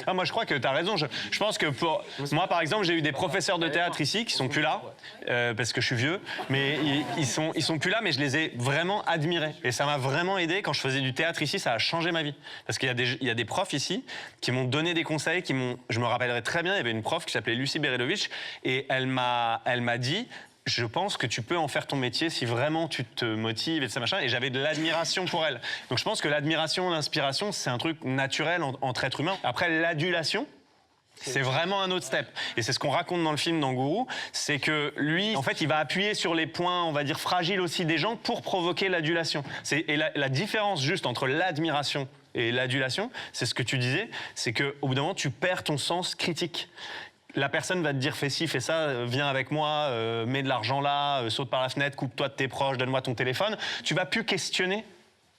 Ah, moi je crois que tu as raison. Je pense que pour moi par exemple j'ai eu des professeurs de théâtre ici qui sont plus là parce que je suis vieux, mais ils sont plus là, mais je les ai vraiment admirés et ça m'a vraiment aidé quand je faisais du théâtre ici. Ça a changé ma vie parce qu'il y a des profs ici qui m'ont donné des conseils, je me rappellerai très bien. Il y avait une prof qui s'appelait Lucie Beredovic et elle m'a dit: je pense que tu peux en faire ton métier si vraiment tu te motives et de ça machin. Et j'avais de l'admiration pour elle. Donc je pense que l'admiration, l'inspiration, c'est un truc naturel entre êtres humains. Après, l'adulation, c'est vraiment un autre step. Et c'est ce qu'on raconte dans le film dans Gourou, c'est que lui, en fait, il va appuyer sur les points, on va dire, fragiles aussi des gens pour provoquer l'adulation. Et la différence juste entre l'admiration et l'adulation, c'est ce que tu disais, c'est qu'au bout d'un moment, tu perds ton sens critique. La personne va te dire fais ci, fais ça, viens avec moi, mets de l'argent là, saute par la fenêtre, coupe-toi de tes proches, donne-moi ton téléphone. Tu vas plus questionner.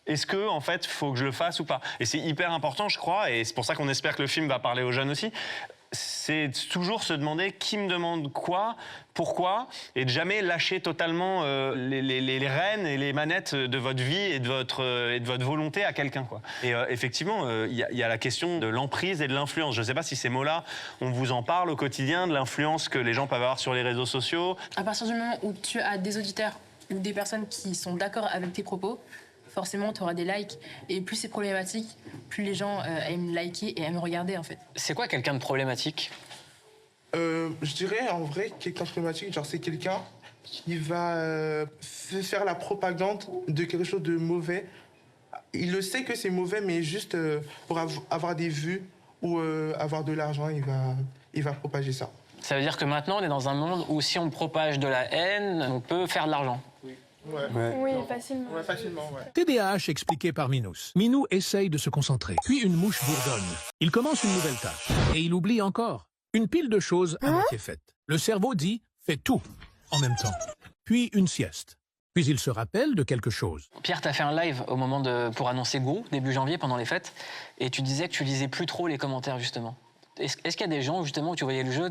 Est-ce que, en fait, faut que je le fasse ou pas? Et c'est hyper important, je crois, et c'est pour ça qu'on espère que le film va parler aux jeunes aussi. C'est toujours se demander qui me demande quoi, pourquoi, et de jamais lâcher totalement les rênes et les manettes de votre vie et de votre volonté à quelqu'un, quoi. Et effectivement, il y a la question de l'emprise et de l'influence. Je ne sais pas si ces mots-là, on vous en parle au quotidien, de l'influence que les gens peuvent avoir sur les réseaux sociaux. À partir du moment où tu as des auditeurs ou des personnes qui sont d'accord avec tes propos, forcément, tu auras des likes. Et plus c'est problématique, plus les gens aiment liker et aiment regarder, en fait. C'est quoi quelqu'un de problématique? Je dirais, en vrai, quelqu'un de problématique, genre c'est quelqu'un qui va faire la propagande de quelque chose de mauvais. Il le sait que c'est mauvais, mais juste pour avoir des vues ou avoir de l'argent, il va propager ça. Ça veut dire que maintenant, on est dans un monde où si on propage de la haine, on peut faire de l'argent. Oui, facilement. Ouais, facilement, ouais. TDAH expliqué par Minous. Minou essaye de se concentrer. Puis une mouche bourdonne. Il commence une nouvelle tâche. Et il oublie encore. Une pile de choses à moitié faites. Le cerveau dit « fais tout » en même temps. Puis une sieste. Puis il se rappelle de quelque chose. Pierre, t'as fait un live au moment pour annoncer Gourou, début janvier, pendant les fêtes. Et tu disais que tu lisais plus trop les commentaires, justement. Est-ce qu'il y a des gens, justement, où tu voyais le jeu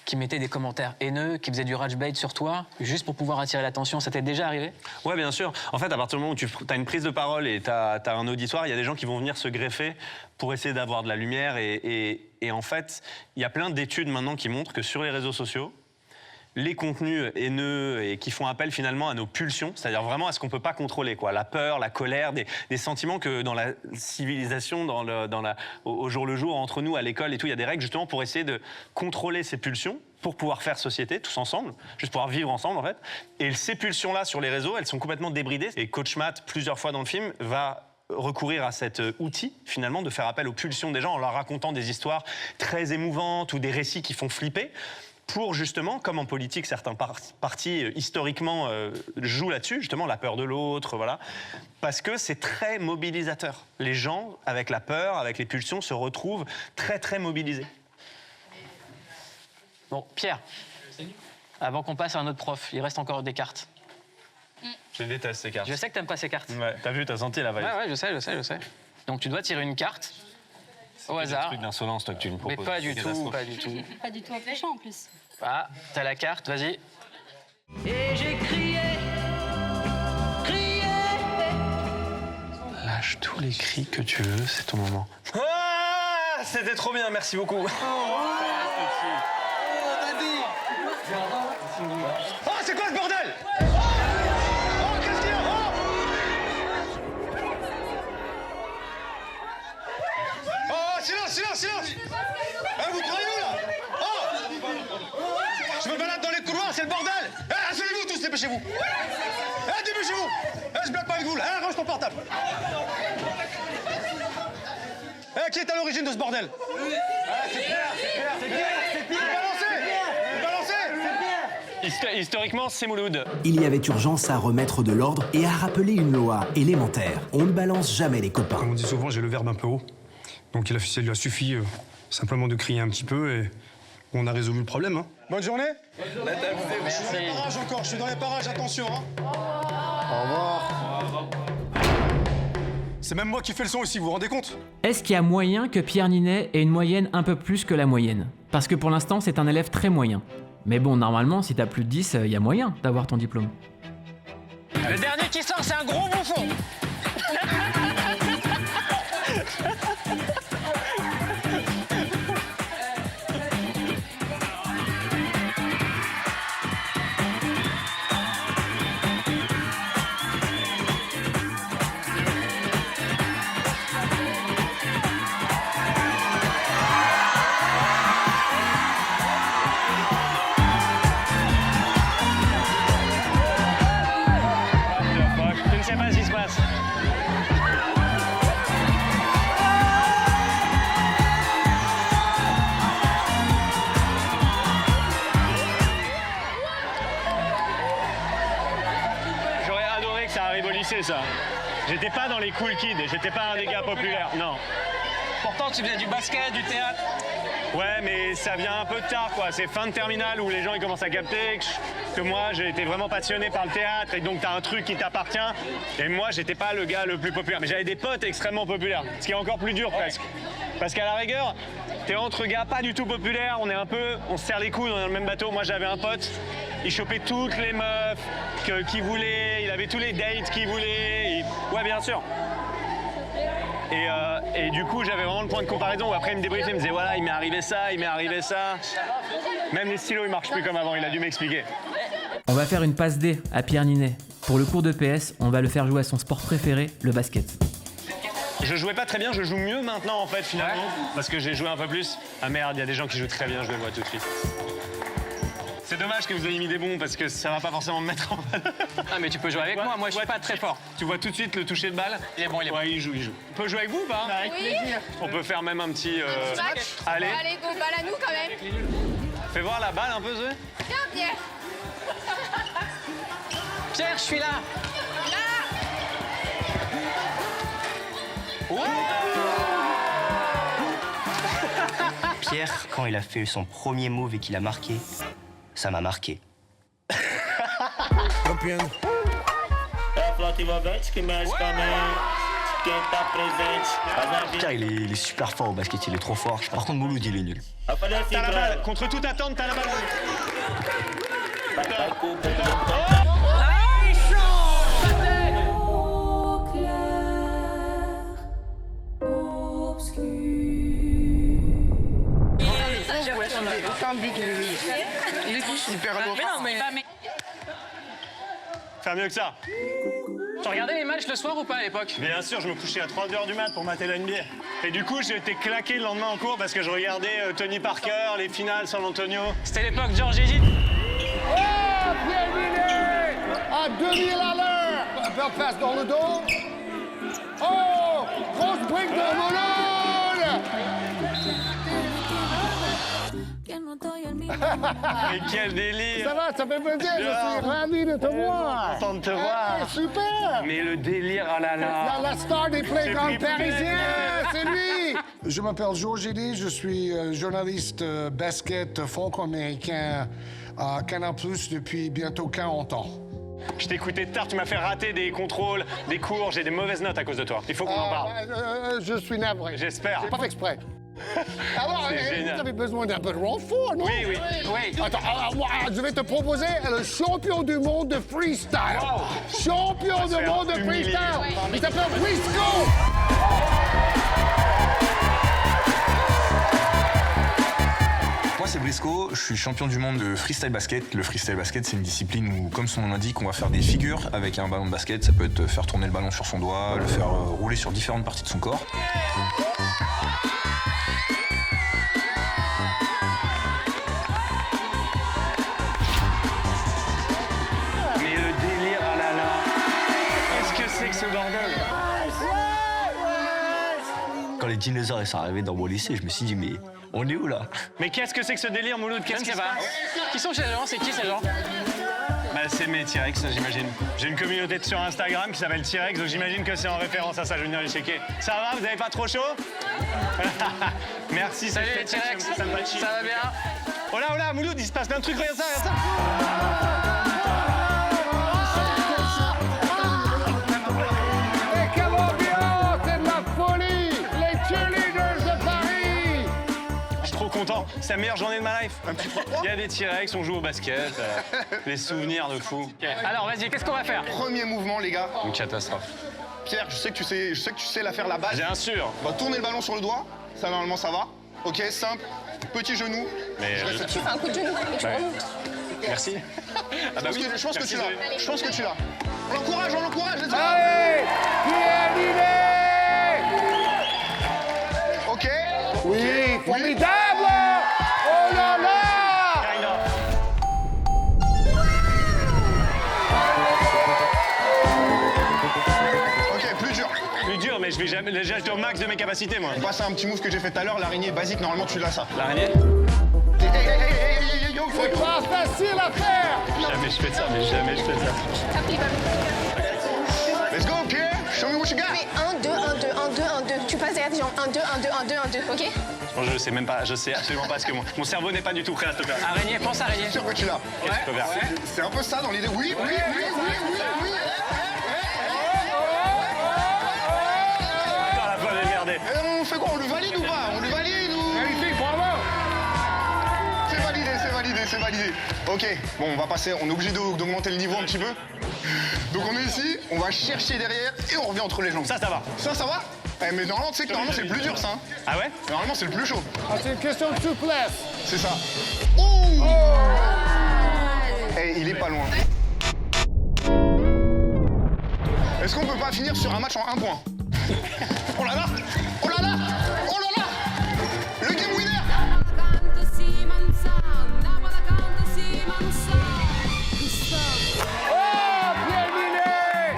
qui mettaient des commentaires haineux, qui faisaient du rage bait sur toi, juste pour pouvoir attirer l'attention? Ça t'est déjà arrivé? Ouais, bien sûr. En fait, à partir du moment où tu as une prise de parole et tu as un auditoire, il y a des gens qui vont venir se greffer pour essayer d'avoir de la lumière. Et en fait, il y a plein d'études maintenant qui montrent que sur les réseaux sociaux, les contenus haineux et qui font appel finalement à nos pulsions, c'est-à-dire vraiment à ce qu'on ne peut pas contrôler, quoi. La peur, la colère, des sentiments que dans la civilisation, au jour le jour, entre nous, à l'école et tout, il y a des règles justement pour essayer de contrôler ces pulsions, pour pouvoir faire société, tous ensemble, juste pouvoir vivre ensemble en fait. Et ces pulsions-là sur les réseaux, elles sont complètement débridées. Et Coach Matt, plusieurs fois dans le film, va recourir à cet outil, finalement, de faire appel aux pulsions des gens en leur racontant des histoires très émouvantes ou des récits qui font flipper, pour justement, comme en politique, certains partis historiquement jouent là-dessus, justement la peur de l'autre, voilà, parce que c'est très mobilisateur. Les gens, avec la peur, avec les pulsions, se retrouvent très très mobilisés. Bon, Pierre, avant qu'on passe à un autre prof, il reste encore des cartes. Je déteste ces cartes. Je sais que t'aimes pas ces cartes. Ouais, t'as vu, t'as senti la vibe. Ouais, je sais. Donc tu dois tirer une carte au hasard. C'est d'insolence, toi, que tu me proposes. Mais pas du tout, pas du tout. Pas du tout méchant en plus. Ah, t'as la carte, vas-y. Et j'ai crié. Lâche tous les cris que tu veux, c'est ton moment. Ah, c'était trop bien, merci beaucoup. Vas-y. Oh, c'est quoi ce bordel? Silence! Vous croyez où, là? Oh! Je me balade dans les couloirs, c'est le bordel! Asseyez-vous tous, dépêchez-vous! Dépêchez-vous! Je blague pas avec vous, là! Range ton portable! Qui est à l'origine de ce bordel? C'est Pierre! Balancez! Historiquement, c'est Mouloud. Il y avait urgence à remettre de l'ordre et à rappeler une loi élémentaire. On ne balance jamais les copains. Comme on dit souvent, j'ai le verbe un peu haut. Donc il lui a suffi simplement de crier un petit peu et on a résolu le problème. Hein. Bonne journée. Merci. Je suis dans les parages encore, je suis dans les parages, attention. Hein. Au revoir. C'est même moi qui fais le son ici, vous vous rendez compte? Est-ce qu'il y a moyen que Pierre Ninet ait une moyenne un peu plus que la moyenne? Parce que pour l'instant, c'est un élève très moyen. Mais bon, normalement, si t'as plus de 10, il y a moyen d'avoir ton diplôme. Le dernier qui sort, c'est un gros bouffon. ça. J'étais pas dans les cool kids, j'étais pas un des gars populaires, non. Pourtant, tu faisais du basket, du théâtre. Ouais, mais ça vient un peu tard, quoi. C'est fin de terminale où les gens ils commencent à capter que moi, j'ai été vraiment passionné par le théâtre et donc t'as un truc qui t'appartient. Et moi, j'étais pas le gars le plus populaire. Mais j'avais des potes extrêmement populaires, ce qui est encore plus dur presque. Parce qu'à la rigueur, t'es entre gars pas du tout populaires, on se serre les coudes, on est dans le même bateau. Moi, j'avais un pote, il chopait toutes les meufs qu'il voulait, il avait tous les dates qu'il voulait. Ouais, bien sûr. Et du coup, j'avais vraiment le point de comparaison où après, il me débriefait, il me disait voilà, il m'est arrivé ça, il m'est arrivé ça. Même les stylos, ils marchent plus comme avant, il a dû m'expliquer. On va faire une passe D à Pierre Ninet. Pour le cours de PS, on va le faire jouer à son sport préféré, le basket. Je jouais pas très bien, je joue mieux maintenant en fait finalement, parce que j'ai joué un peu plus. Ah merde, il y a des gens qui jouent très bien, je le vois tout de suite. C'est dommage que vous ayez mis des bons parce que ça va pas forcément me mettre en valeur. Ah mais tu peux jouer avec moi je suis pas très fort. Tu vois tout de suite le toucher de balle. Il est bon, il est bon. Ouais, il joue. On peut jouer avec vous ou pas? Avec plaisir. On peut faire même un petit match. Allez. Allez, go, balle à nous quand même. Fais voir la balle un peu, Zoé. Tiens, Pierre. Pierre, je suis là. Pierre, quand il a fait son premier move et qu'il a marqué, ça m'a marqué. Pierre, il est super fort au basket, il est trop fort. Par contre, Mouloud, il est nul. T'as la balle, contre toute attente, t'as la balle. Il est super lourd. Mais non, mais... Faire mieux que ça. Tu regardais les matchs le soir ou pas à l'époque? Bien sûr, je me couchais à 3h du mat pour mater la NBA. Et du coup, j'ai été claqué le lendemain en cours parce que je regardais Tony Parker, les finales San Antonio. C'était l'époque George Edith. Oh, Pierre Ninet à 2000 à l'heure. Belle passe dans le dos. Oh, grosse brique de Mouloud. Mais quel délire! Ça va, ça fait plaisir, je suis ravi de te voir! Content de te voir! Super! Mais le délire, oh là là! La star des playgrounds pris parisiens, c'est lui! Je m'appelle Georges Eddy, je suis journaliste basket franco-américain à Canal+ depuis bientôt 40 ans. Je t'ai écouté tard, tu m'as fait rater des contrôles, des cours, j'ai des mauvaises notes à cause de toi. Il faut qu'on en parle. Je suis navré. J'espère. J'ai pas fait exprès. Alors, génial. vous avez besoin d'un peu de renfort, non? Oui. Attends, moi, je vais te proposer le champion du monde de freestyle. Wow. Champion du monde de freestyle. Il s'appelle Brisco. Moi c'est Brisco, je suis champion du monde de freestyle basket. Le freestyle basket c'est une discipline où, comme son nom l'indique, on va faire des figures avec un ballon de basket. Ça peut être faire tourner le ballon sur son doigt, le faire rouler sur différentes parties de son corps. Mais le délire, oh là là! Qu'est-ce que c'est que ce bordel? Quand les dinosaures ils sont arrivés dans mon lycée, je me suis dit, mais on est où là? Mais qu'est-ce que c'est que ce délire, Mouloud? Qu'est-ce qui se passe? Qui sont ces gens? C'est qui ces gens? Bah, c'est mes T-Rex, j'imagine. J'ai une communauté sur Instagram qui s'appelle T-Rex, donc j'imagine que c'est en référence à ça. Je vais venir les checker. Ça va? Vous avez pas trop chaud? Merci, salut les T-Rex. Ça va bien? Oh là, Mouloud, il se passe plein de trucs, regarde ça, regarde ça! Content, c'est la meilleure journée de ma life. Il y a des T-Rex, on joue au basket, les souvenirs de fou. Alors vas-y, qu'est-ce qu'on va faire? Premier mouvement, les gars. Une catastrophe. Pierre, je sais que tu sais la faire la base. Bien sûr. On va tourner le ballon sur le doigt, ça normalement ça va. Ok, simple, petit genou. Mais Tu fais un coup de genou et tu remontes. Merci. Ah bah oui, je pense que tu l'as. Je pense que tu l'as. On l'encourage, let's go. Allez, Pierre Ninet. Ok. Oui, formidable. Oh là là. Ok, plus dur. Plus dur, mais je vais jamais. Déjà, j'étais au max de mes capacités, moi. On passe à un petit move que j'ai fait tout à l'heure, l'araignée basique, normalement tu l'as ça. L'araignée? C'est pas facile à faire. Jamais je fais ça, mais jamais je fais ça. Let's go. bouche, gars. Fais 1, 2, 1, 2, 1, 2, 1, 2. Tu passes derrière tes jambes. 1, 2, 1, 2, 1, 2, 1, 2, ok? Je sais même pas, je sais absolument pas ce que mon cerveau n'est pas du tout prêt à te faire. Araignée, pense araignée. Sûr que tu l'as. C'est un peu ça dans l'idée. Oui. Putain, la fois j'ai merdé. On fait quoi? On le valide ou pas? On le valide ou... Magnifique, bravo. C'est validé. Ok, bon, on va passer, on est obligé d'augmenter le niveau un petit peu. Donc on est ici, on va chercher derrière et on revient entre les jambes. Ça va. Ça va? Eh, mais normalement, tu sais que normalement c'est le plus dur ça. Hein. Ah ouais? Normalement c'est le plus chaud. Ah, c'est une question de souplesse. C'est ça. Eh, il est pas loin. Est-ce qu'on peut pas finir sur un match en 1 point? Oh là là! Oh là là! Oh là là! Le game winner! Pierre Ninet,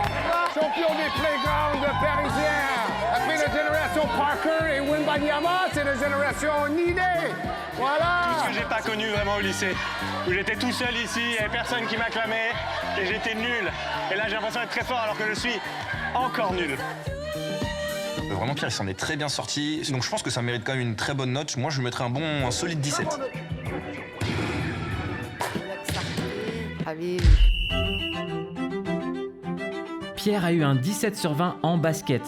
champion des playgrounds parisiens. Après la génération Parker et Wembanyama, c'est la génération Ninet. Voilà. Tout ce que j'ai pas connu vraiment au lycée, où j'étais tout seul ici, il n'y avait personne qui m'acclamait et j'étais nul. Et là j'ai l'impression d'être très fort alors que je suis encore nul. Vraiment, Pierre, il s'en est très bien sorti. Donc je pense que ça mérite quand même une très bonne note. Moi, je lui mettrais un solide 17. Pierre a eu un 17 sur 20 en basket.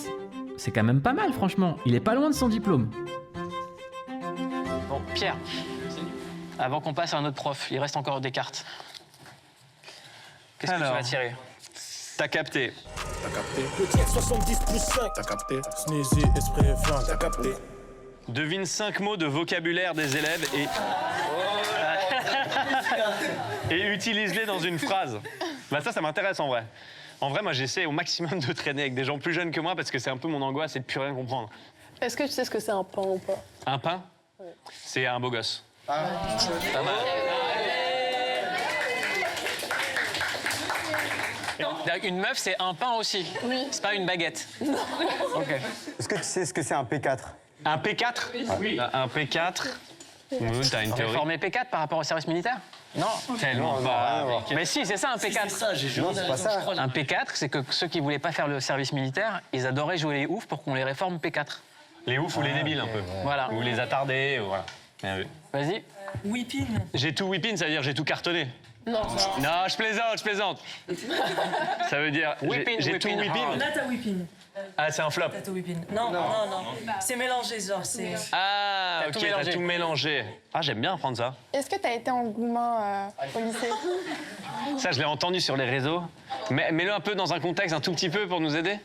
C'est quand même pas mal, franchement. Il est pas loin de son diplôme. Bon, Pierre, avant qu'on passe à un autre prof, il reste encore des cartes. Qu'est-ce que tu vas tirer? T'as capté. T'as capté. Le tiers 70 plus 5. T'as capté. Sneezy, esprit fin. T'as capté. Devine 5 mots de vocabulaire des élèves et utilise-les dans une phrase. Bah ça m'intéresse en vrai. En vrai, moi j'essaie au maximum de traîner avec des gens plus jeunes que moi parce que c'est un peu mon angoisse et de plus rien comprendre. Est-ce que tu sais ce que c'est un pain ou pas? Un pain? Ouais. C'est un beau gosse. Pas mal. Une meuf, c'est un pain aussi. Oui. C'est pas une baguette. Non. Ok. Est-ce que tu sais ce que c'est un P4? Un P4? Oui. Un P4? Oui, t'as une théorie. Formé P4 par rapport au service militaire? Non. Tellement pas. Mais si, c'est ça un P4. C'est ça, j'ai joué. Non, c'est pas ça. Un P4, c'est que ceux qui voulaient pas faire le service militaire, ils adoraient jouer les oufs pour qu'on les réforme P4. Les oufs ou les débiles un peu. Voilà. Ou les attardés, voilà. Bien vu. Vas-y. Whippin. J'ai tout whippin, ça veut dire j'ai tout cartonné. Non. Non, je plaisante. Ça veut dire j'ai tout whippin. Là, t'as whippin. Ah, c'est un flop. T'as tout whippin. Non. C'est mélangé, genre, c'est... Ah, ok, t'as tout mélangé. Ah, j'aime bien apprendre ça. Est-ce que t'as été en Goumin au lycée? Ça, je l'ai entendu sur les réseaux. Mets-le un peu dans un contexte, un tout petit peu, pour nous aider.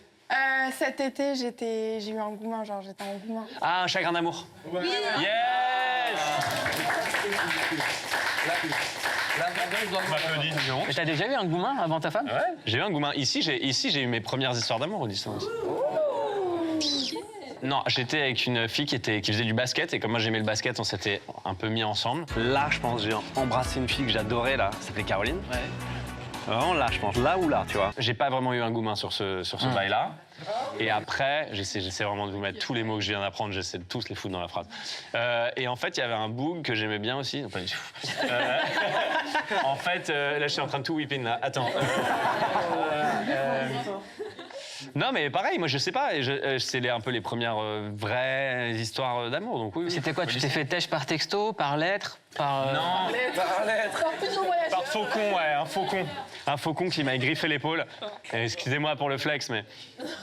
Cet été, j'ai eu un Goumin, genre j'étais en Goumin. Ah, un chagrin d'amour. Oui. Yes. Mais t'as déjà eu un Goumin avant ta femme? Ouais, j'ai eu un Goumin. Ici, j'ai eu mes premières histoires d'amour au lycée. Non, j'étais avec une fille qui faisait du basket et comme moi j'aimais le basket, on s'était un peu mis ensemble. Là, je pense, j'ai embrassé une fille que j'adorais là, ça s'appelait Caroline. Ouais. Vraiment là, je pense, là ou là, tu vois. J'ai pas vraiment eu un Goumin sur ce bail-là. Et après, j'essaie vraiment de vous mettre tous les mots que je viens d'apprendre, j'essaie de tous les foutre dans la phrase. Et en fait, il y avait un boug que j'aimais bien aussi. Non, pas du tout. En fait, là, je suis en train de tout whipping, là. Attends. Non, mais pareil, moi, je sais pas. C'est un peu les premières vraies histoires d'amour, donc oui. C'était quoi? Tu t'es fait têche par texto, par lettre, par... Non, par lettre. Par faucon, ouais, un faucon. Un faucon qui m'a griffé l'épaule. Excusez-moi pour le flex, mais...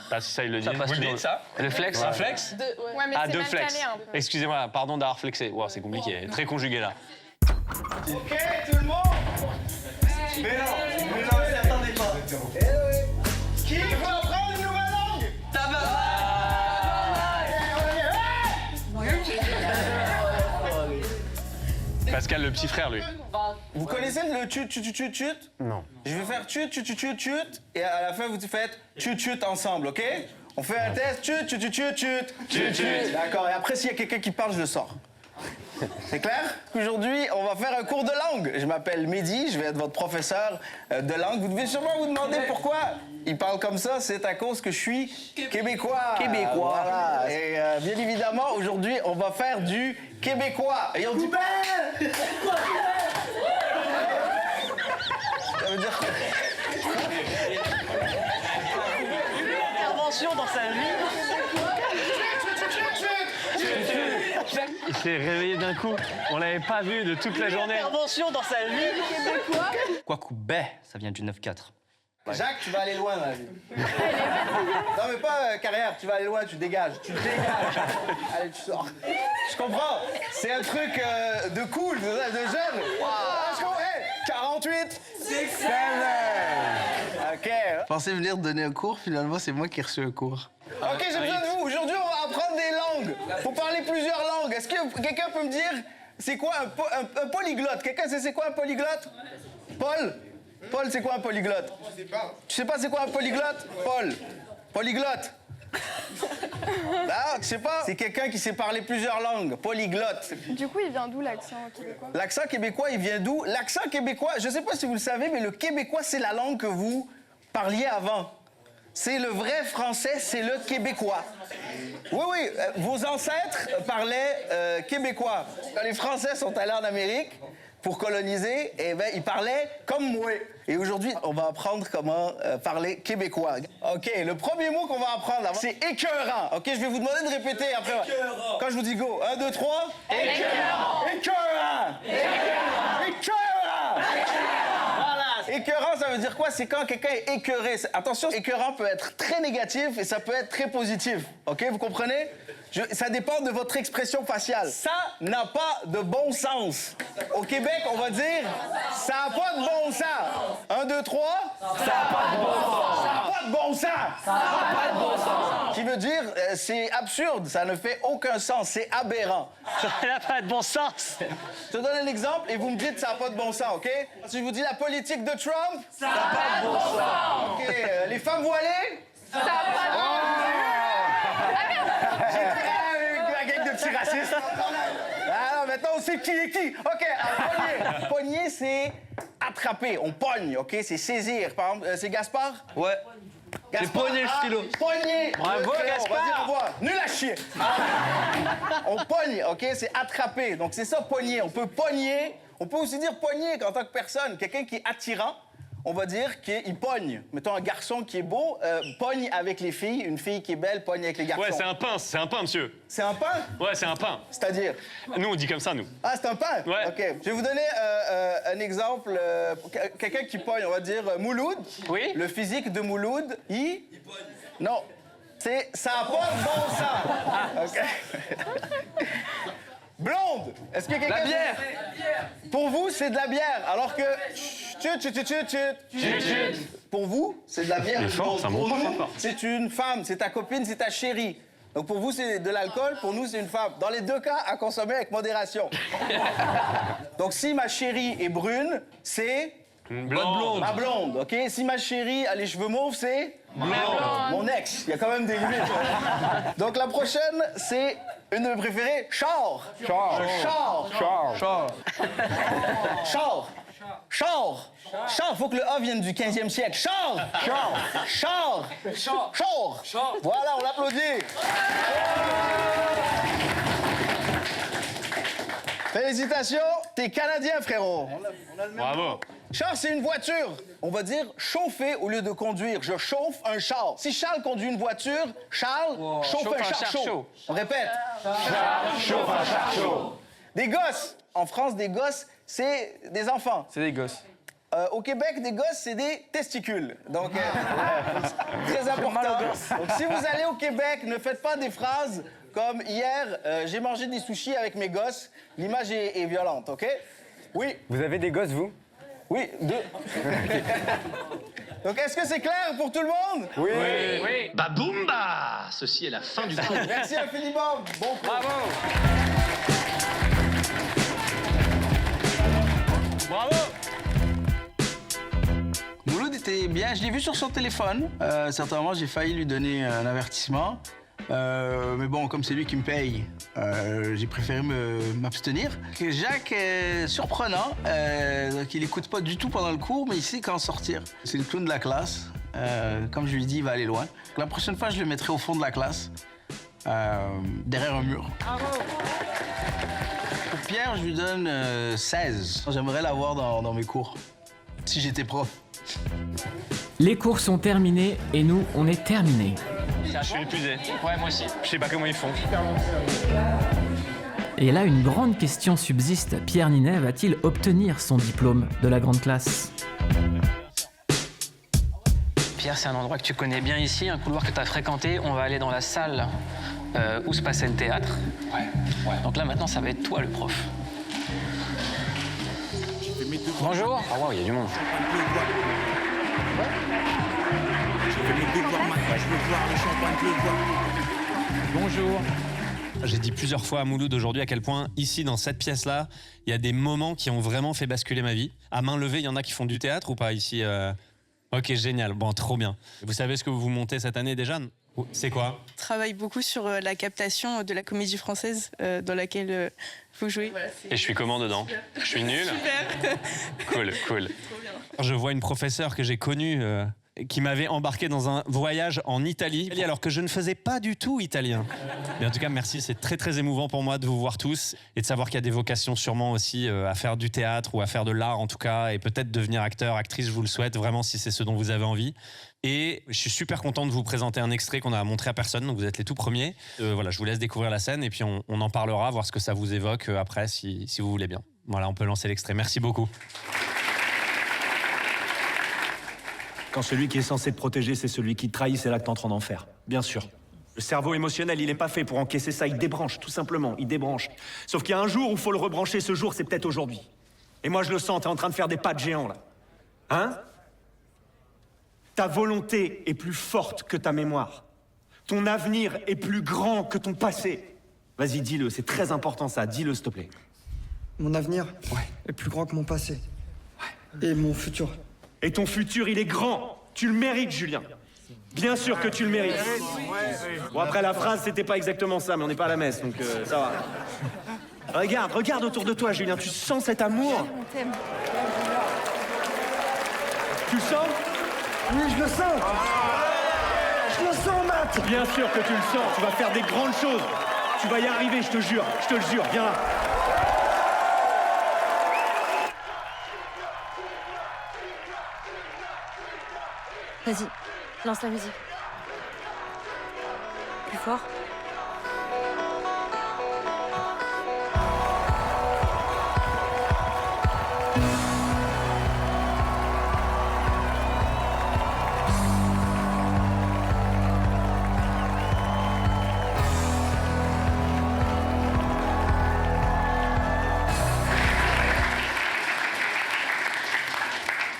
Pas si ça, il le dit. Vous le dites, ça? Le flex? Un flex? Ouais, mais ah, c'est deux mal flex. calé un peu. Excusez-moi, pardon d'avoir flexé. Wow, c'est compliqué, très conjugué, là. Ok, tout le monde. Mais non, attendez pas. Qui veut apprendre une nouvelle langue? Pascal, le petit frère, lui. Vous connaissez le tut? Non. Je vais faire tut, et à la fin, vous faites tut ensemble, OK? On fait un test, tut. D'accord, et après, s'il y a quelqu'un qui parle, je le sors. C'est clair? Aujourd'hui, on va faire un cours de langue. Je m'appelle Mehdi, je vais être votre professeur de langue. Vous devez sûrement vous demander pourquoi il parle comme ça. C'est à cause que je suis québécois. Voilà. Et bien évidemment, aujourd'hui, on va faire du québécois. Et on dit... Ça veut dire... Intervention dans sa vie. Il s'est réveillé d'un coup. On l'avait pas vu de toute la journée. Intervention dans sa vie. Kwakubé, ça vient du 9-4. Jacques, tu vas aller loin dans la vie. Non, mais pas carrière, tu vas aller loin, tu dégages. Tu dégages. Allez, tu sors. Je comprends. C'est un truc de cool, de jeune. Ah, je comprends. Hey, 48, 6, 7. OK. Je pensais venir donner un cours, finalement, c'est moi qui ai reçu un cours. OK, j'ai besoin de vous. Aujourd'hui, on va apprendre des langues. Faut parler plusieurs langues. Est-ce que quelqu'un peut me dire c'est quoi un polyglotte? Quelqu'un sait c'est quoi un polyglotte? Paul? Paul, c'est quoi un polyglotte? Je sais pas. Tu sais pas c'est quoi un polyglotte? Paul. Polyglotte. Ah, tu sais pas? C'est quelqu'un qui sait parler plusieurs langues. Polyglotte. Du coup, il vient d'où l'accent québécois? L'accent québécois, il vient d'où? L'accent québécois, je sais pas si vous le savez, mais le québécois, c'est la langue que vous parliez avant. C'est le vrai français, c'est le québécois. Oui, oui, vos ancêtres parlaient québécois. Quand les Français sont allés en Amérique pour coloniser, eh ben, ils parlaient comme moi. Et aujourd'hui, on va apprendre comment parler québécois. OK, le premier mot qu'on va apprendre, c'est écœurant. OK, je vais vous demander de répéter après. Écœurant. Quand je vous dis go, 1, 2, 3. Écœurant. Écœurant. Écœurant. Écœurant. Voilà. Écœurant, ça veut dire quoi? C'est quand quelqu'un est écœuré. Attention, écœurant peut être très négatif et ça peut être très positif. OK, vous comprenez? Ça dépend de votre expression faciale. Ça n'a pas de bon sens. Au Québec, on va dire ça n'a pas de bon sens. 1, 2, 3. Ça n'a pas de bon sens. Ça n'a pas de bon sens. Ça n'a pas de bon sens. Qui veut dire c'est absurde, ça ne fait aucun sens, c'est aberrant. Ça n'a pas de bon sens. Je te donne un exemple et vous me dites ça n'a pas de bon sens, OK? Si je vous dis la politique de Trump, ça n'a pas de bon sens. OK, les femmes voilées, ça n'a pas de bon sens. La gang de petits racistes. Alors maintenant, on sait qui est qui. OK, alors, pogner, c'est attraper. On pogne, OK? C'est saisir. Par exemple, c'est Gaspard? Ouais. J'ai pogné le stylo. Pogner. Bravo, Gaspard. On va dire au revoir. Nul à chier. On pogne, OK? C'est attraper. Donc c'est ça, pogner. On peut pogner. On peut aussi dire pogner en tant que personne. Quelqu'un qui est attirant. On va dire qu'il pogne. Mettons un garçon qui est beau, pogne avec les filles. Une fille qui est belle, pogne avec les garçons. Ouais, c'est un pain, monsieur. C'est un pain? Ouais, c'est un pain. C'est-à-dire? Nous, on dit comme ça, nous. Ah, c'est un pain? Ouais. OK. Je vais vous donner un exemple. Quelqu'un qui pogne, on va dire Mouloud. Oui. Le physique de Mouloud, il pogne. Non. Ça n'a pas de bon sens. OK. Blonde. Est-ce que quelqu'un... La bière. Pour vous, c'est de la bière, alors que... Pour vous, c'est de la bière. fort, ça monte Pour nous, pas fort. c'est une femme, c'est ta copine, c'est ta chérie. Donc pour vous, c'est de l'alcool, pour nous, c'est une femme. Dans les deux cas, à consommer avec modération. Donc si ma chérie est brune, c'est... Blonde. Ma blonde, OK? Si ma chérie a les cheveux mauves, c'est... Blonde. Mon ex. Il y a quand même des limites. Donc la prochaine, c'est une de mes préférées, char. Char. Char. Char. Char. Char. Char. Char, faut que le A vienne du 15e siècle. Char. Char. Char. Char. Char. Voilà, on l'applaudit. Félicitations, t'es Canadien, frérot. On a le même Bravo. nom. Char, c'est une voiture. On va dire chauffer au lieu de conduire. Je chauffe un char. Si Charles conduit une voiture, Charles chauffe un char chaud. On répète. Charles chauffe un char chaud. Des gosses. En France, des gosses, c'est des enfants. C'est des gosses. Au Québec, des gosses, c'est des testicules. Donc, très important. Donc, si vous allez au Québec, ne faites pas des phrases comme « Hier, j'ai mangé des sushis avec mes gosses ». L'image est violente, OK? Oui. Vous avez des gosses, vous? Oui, 2. Donc, est-ce que c'est clair pour tout le monde? Oui. Oui. Bah boum bah. Ceci est la fin du cours. Merci infiniment. Bon cours. Bravo. Bravo. Mouloud était bien, je l'ai vu sur son téléphone. Certainement, j'ai failli lui donner un avertissement. Mais bon, comme c'est lui qui me paye, j'ai préféré m'abstenir. Jacques est surprenant, donc il écoute pas du tout pendant le cours, mais il sait quand sortir. C'est le clown de la classe. Comme je lui ai dit, il va aller loin. La prochaine fois, je le mettrai au fond de la classe, derrière un mur. Bravo. Pour Pierre, je lui donne 16. J'aimerais l'avoir dans mes cours, si j'étais prof. Les cours sont terminés et nous, on est terminés. Je suis épuisé. Ouais, moi aussi. Je sais pas comment ils font. Et là, une grande question subsiste. Pierre Ninet va-t-il obtenir son diplôme de la grande classe? Pierre, c'est un endroit que tu connais bien ici, un couloir que tu as fréquenté. On va aller dans la salle où se passait le théâtre. Ouais. Donc là, maintenant, ça va être toi le prof. Bonjour. Ah ouais, il y a du monde. Bonjour. J'ai dit plusieurs fois à Mouloud aujourd'hui à quel point, ici, dans cette pièce-là, il y a des moments qui ont vraiment fait basculer ma vie. À main levée, il y en a qui font du théâtre ou pas ici Ok, génial. Bon, trop bien. Vous savez ce que vous montez cette année déjà? C'est quoi? Je travaille beaucoup sur la captation de la comédie française dans laquelle vous jouez. Et je suis comment dedans? Je suis nul? Super. Cool. Je vois une professeure que j'ai connue qui m'avait embarqué dans un voyage en Italie, alors que je ne faisais pas du tout italien. Mais en tout cas, merci, c'est très très émouvant pour moi de vous voir tous et de savoir qu'il y a des vocations sûrement aussi à faire du théâtre ou à faire de l'art en tout cas, et peut-être devenir acteur, actrice, je vous le souhaite vraiment si c'est ce dont vous avez envie. Et je suis super content de vous présenter un extrait qu'on a montré à personne, donc vous êtes les tout premiers. Voilà, je vous laisse découvrir la scène et puis on en parlera, voir ce que ça vous évoque après si vous voulez bien. Voilà, on peut lancer l'extrait. Merci beaucoup. Quand celui qui est censé te protéger, c'est celui qui te trahit, c'est là que t'entres en enfer. Bien sûr. Le cerveau émotionnel, il est pas fait pour encaisser ça, il débranche, tout simplement, il débranche. Sauf qu'il y a un jour où il faut le rebrancher, ce jour, c'est peut-être aujourd'hui. Et moi, je le sens, t'es en train de faire des pas de géant, là. Hein? Ta volonté est plus forte que ta mémoire. Ton avenir est plus grand que ton passé. Vas-y, dis-le, c'est très important ça, dis-le, s'il te plaît. Mon avenir est plus grand que mon passé. Et mon futur. Et ton futur, il est grand. Tu le mérites, Julien. Bien sûr que tu le mérites. Bon, après, la phrase, c'était pas exactement ça, mais on n'est pas à la messe, donc ça va. Regarde autour de toi, Julien. Tu sens cet amour? Tu le sens? Oui, je le sens. Je le sens, Matt. Bien sûr que tu le sens. Tu vas faire des grandes choses. Tu vas y arriver, je te le jure. Viens là. Vas-y, lance la musique. Plus fort.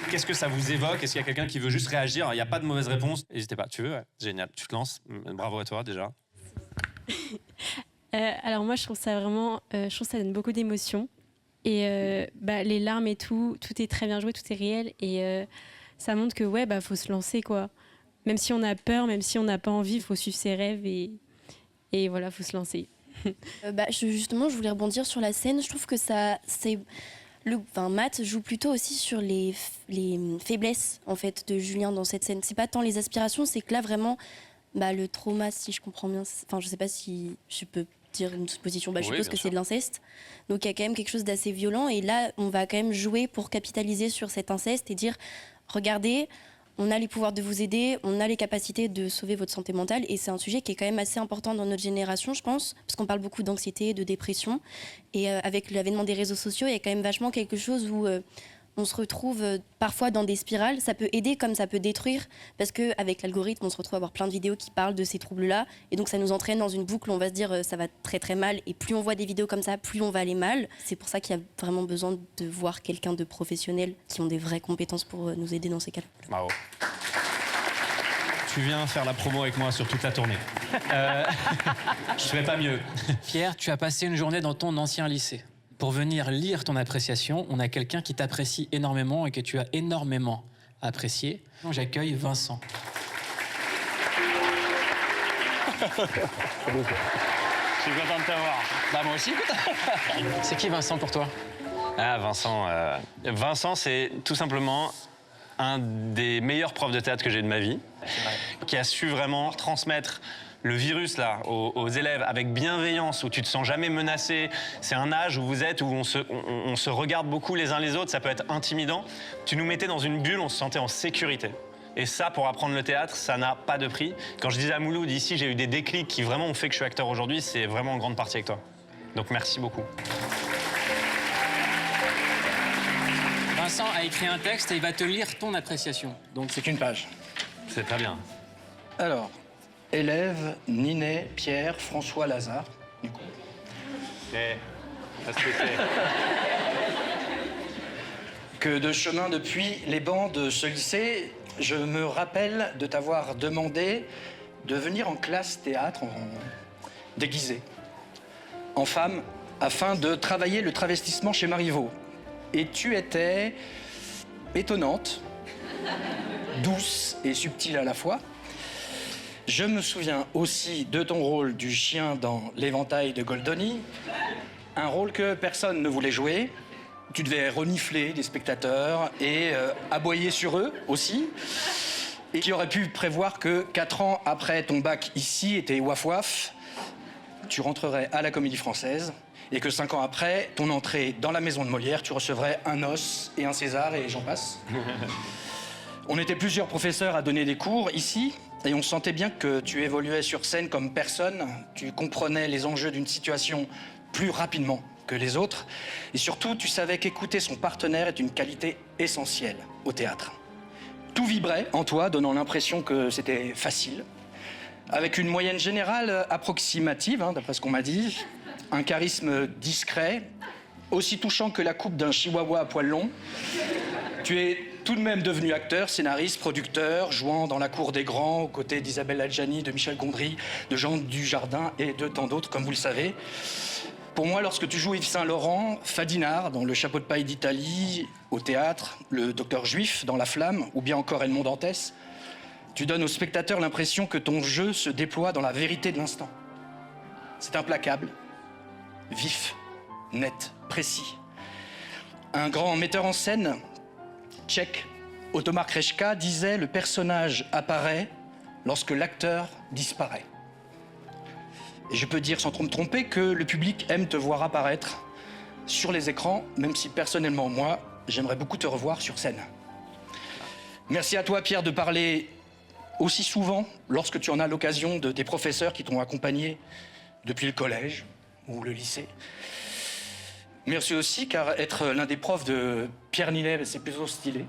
Qu'est-ce que ça vous évoque? Est-ce qu'il y a quelqu'un qui veut juste réagir? Il n'y a pas de mauvaise réponse. N'hésitez pas. Tu veux? Ouais. Génial. Tu te lances. Bravo à toi déjà. Alors moi, je trouve ça vraiment... je trouve que ça donne beaucoup d'émotions. Et les larmes et tout est très bien joué, tout est réel. Et ça montre que faut se lancer, quoi. Même si on a peur, même si on n'a pas envie, il faut suivre ses rêves et voilà, faut se lancer. Justement, je voulais rebondir sur la scène. Je trouve que Matt joue plutôt aussi sur les faiblesses en fait de Julien dans cette scène. C'est pas tant les aspirations, c'est que là vraiment le trauma, si je comprends bien, je sais pas si je peux dire une supposition, je suppose que c'est de l'inceste. Donc il y a quand même quelque chose d'assez violent et là on va quand même jouer pour capitaliser sur cet inceste et dire regardez, on a les pouvoirs de vous aider, on a les capacités de sauver votre santé mentale et c'est un sujet qui est quand même assez important dans notre génération, je pense, parce qu'on parle beaucoup d'anxiété, de dépression et avec l'avènement des réseaux sociaux, il y a quand même vachement quelque chose où on se retrouve parfois dans des spirales. Ça peut aider comme ça peut détruire parce qu'avec l'algorithme, on se retrouve à avoir plein de vidéos qui parlent de ces troubles-là et donc ça nous entraîne dans une boucle où on va se dire ça va très très mal et plus on voit des vidéos comme ça, plus on va aller mal. C'est pour ça qu'il y a vraiment besoin de voir quelqu'un de professionnel qui ont des vraies compétences pour nous aider dans ces cas-là. Bravo. Tu viens faire la promo avec moi sur toute la tournée. Je ferais pas mieux. Pierre, tu as passé une journée dans ton ancien lycée. Pour venir lire ton appréciation, on a quelqu'un qui t'apprécie énormément et que tu as énormément apprécié. J'accueille Vincent. Je suis content de t'avoir. Moi aussi, écoute. C'est qui Vincent pour toi? Vincent, c'est tout simplement un des meilleurs profs de théâtre que j'ai de ma vie, qui a su vraiment transmettre le virus là aux élèves avec bienveillance, où tu te sens jamais menacé. C'est un âge où vous êtes, où on se regarde beaucoup les uns les autres, ça peut être intimidant. Tu nous mettais dans une bulle, on se sentait en sécurité. Et ça, pour apprendre le théâtre, ça n'a pas de prix. Quand je disais à Mouloud, ici, j'ai eu des déclics qui vraiment ont fait que je suis acteur aujourd'hui, c'est vraiment en grande partie avec toi. Donc merci beaucoup. Vincent a écrit un texte et il va te lire ton appréciation. Donc c'est qu'une page. C'est très bien. Alors, élève Ninet, Pierre, François, Lazare. Du coup. Que de chemin depuis les bancs de ce lycée, je me rappelle de t'avoir demandé de venir en classe théâtre déguisée, en femme, afin de travailler le travestissement chez Marivaux. Et tu étais étonnante, douce et subtile à la fois. Je me souviens aussi de ton rôle du chien dans L'éventail de Goldoni, un rôle que personne ne voulait jouer. Tu devais renifler des spectateurs et aboyer sur eux aussi. Et qui aurait pu prévoir que 4 ans après ton bac ici et tes waf-waf, tu rentrerais à la Comédie Française et que 5 ans après, ton entrée dans la maison de Molière, tu recevrais un os et un César et j'en passe. On était plusieurs professeurs à donner des cours ici et on sentait bien que tu évoluais sur scène comme personne. Tu comprenais les enjeux d'une situation plus rapidement que les autres. Et surtout, tu savais qu'écouter son partenaire est une qualité essentielle au théâtre. Tout vibrait en toi, donnant l'impression que c'était facile. Avec une moyenne générale approximative, d'après ce qu'on m'a dit. Un charisme discret, aussi touchant que la coupe d'un chihuahua à poils longs. Tu es tout de même devenu acteur, scénariste, producteur, jouant dans La Cour des Grands, aux côtés d'Isabelle Adjani, de Michel Gondry, de Jean Dujardin et de tant d'autres, comme vous le savez. Pour moi, lorsque tu joues Yves Saint-Laurent, Fadinard dans Le Chapeau de paille d'Italie, au théâtre, le docteur Juif dans La Flamme, ou bien encore Edmond Dantès, tu donnes au spectateur l'impression que ton jeu se déploie dans la vérité de l'instant. C'est implacable, vif, net, précis. Un grand metteur en scène, tchèque, Otomar Kreška, disait « Le personnage apparaît lorsque l'acteur disparaît ». Et je peux dire sans trop me tromper que le public aime te voir apparaître sur les écrans, même si personnellement, moi, j'aimerais beaucoup te revoir sur scène. Merci à toi, Pierre, de parler aussi souvent, lorsque tu en as l'occasion, de tes professeurs qui t'ont accompagné depuis le collège ou le lycée. Merci aussi, car être l'un des profs de Pierre Ninet, c'est plutôt stylé.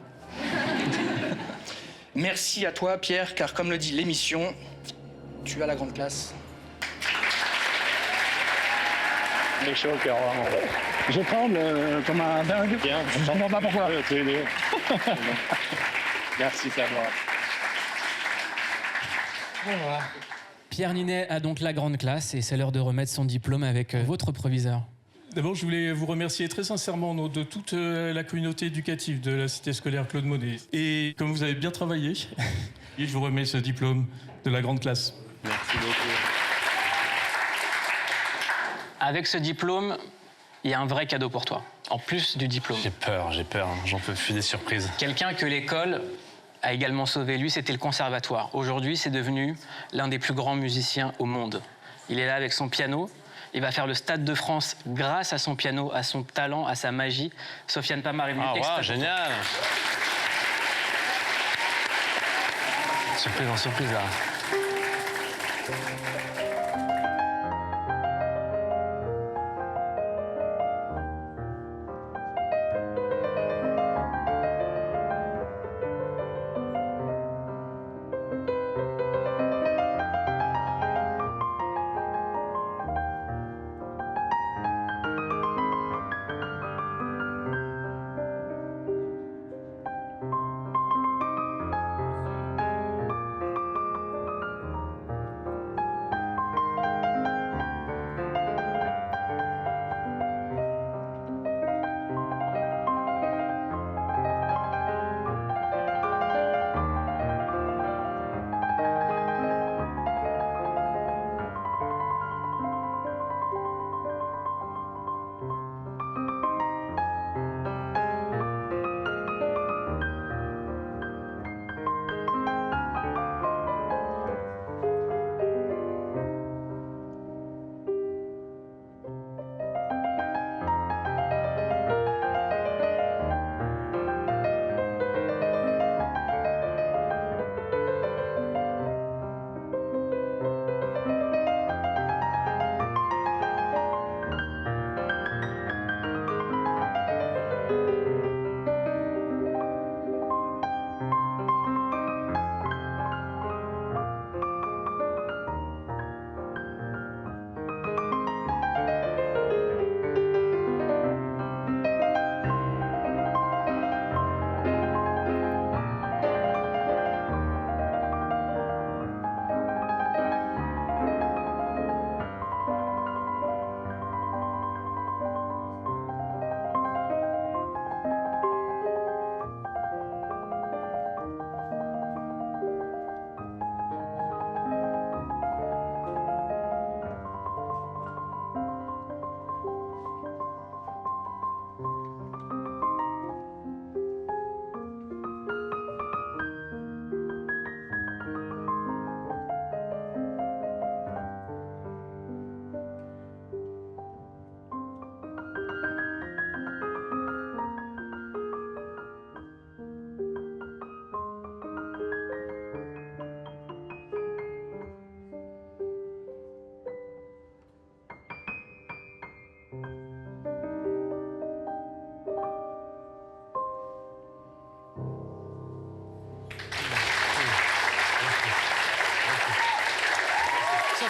Merci à toi, Pierre, car comme le dit l'émission, tu as la grande classe. Les chaud au cœur, vraiment. Je tremble comme un dingue. Bien, je ne comprends pas pourquoi. Merci, ça va. Voilà. Pierre Ninet a donc la grande classe et c'est l'heure de remettre son diplôme avec votre proviseur. D'abord, je voulais vous remercier très sincèrement au nom de toute la communauté éducative de la cité scolaire Claude Monet. Et comme vous avez bien travaillé, je vous remets ce diplôme de la grande classe. Merci beaucoup. Avec ce diplôme, il y a un vrai cadeau pour toi, en plus du diplôme. J'ai peur, j'en peux plus des surprises. Quelqu'un que l'école a également sauvé, lui, c'était le conservatoire. Aujourd'hui, c'est devenu l'un des plus grands musiciens au monde. Il est là avec son piano, il va faire le Stade de France grâce à son piano, à son talent, à sa magie. Sofiane Pamar est venue. Ah, wow, génial. Surprise en surprise, là.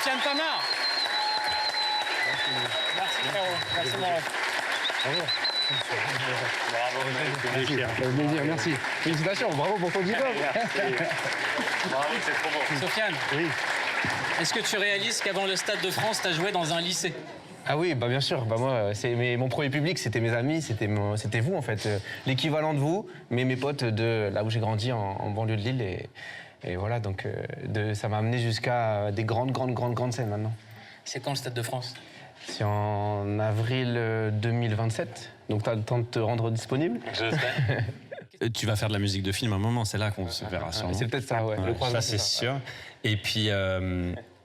Sofiane Tamar. Merci frérot. Merci mon ref. Bravo. Plaisir, merci. Félicitations, bravo pour ton diplôme. Bravo, c'est trop beau. Sofiane, oui. Est-ce que tu réalises qu'avant le Stade de France, tu as joué dans un lycée? Ah oui, bah bien sûr. Bah moi, mon premier public, c'était mes amis, c'était vous en fait, l'équivalent de vous, mais mes potes de là où j'ai grandi en banlieue de Lille et voilà donc ça m'a amené jusqu'à des grandes scènes maintenant. C'est quand le Stade de France? C'est en avril 2027, donc t'as le temps de te rendre disponible. J'espère. Tu vas faire de la musique de film à un moment, c'est là qu'on se verra sûrement. C'est peut-être ça, ouais. Le croisement, ça c'est sûr. Et puis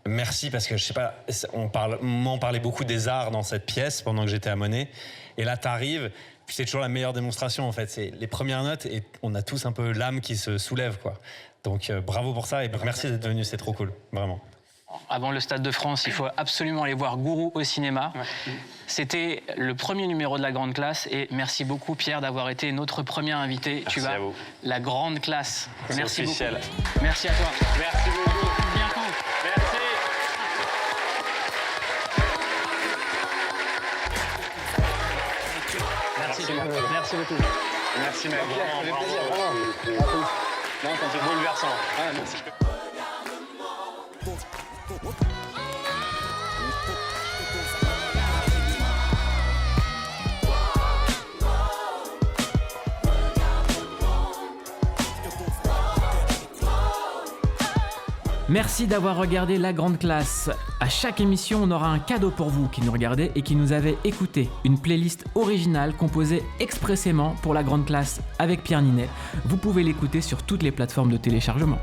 merci parce que je sais pas, on parlait beaucoup des arts dans cette pièce pendant que j'étais à Monet, et là t'arrives, puis c'est toujours la meilleure démonstration en fait. C'est les premières notes et on a tous un peu l'âme qui se soulève quoi. Donc bravo pour ça et merci d'être venu, c'est trop cool, vraiment. Avant le Stade de France, il faut absolument aller voir Gourou au cinéma. Ouais. C'était le premier numéro de la grande classe et merci beaucoup Pierre d'avoir été notre premier invité. Merci à vous. La grande classe. Merci beaucoup. Merci à toi. Merci beaucoup. Bientôt. Merci. Merci beaucoup. Merci beaucoup. Merci mec. Ça fait plaisir, vraiment. Non, quand c'est bouleversant. Ah, merci. Merci d'avoir regardé La Grande Classe. À chaque émission, on aura un cadeau pour vous qui nous regardez et qui nous avez écouté. Une playlist originale composée expressément pour La Grande Classe avec Pierre Ninet. Vous pouvez l'écouter sur toutes les plateformes de téléchargement.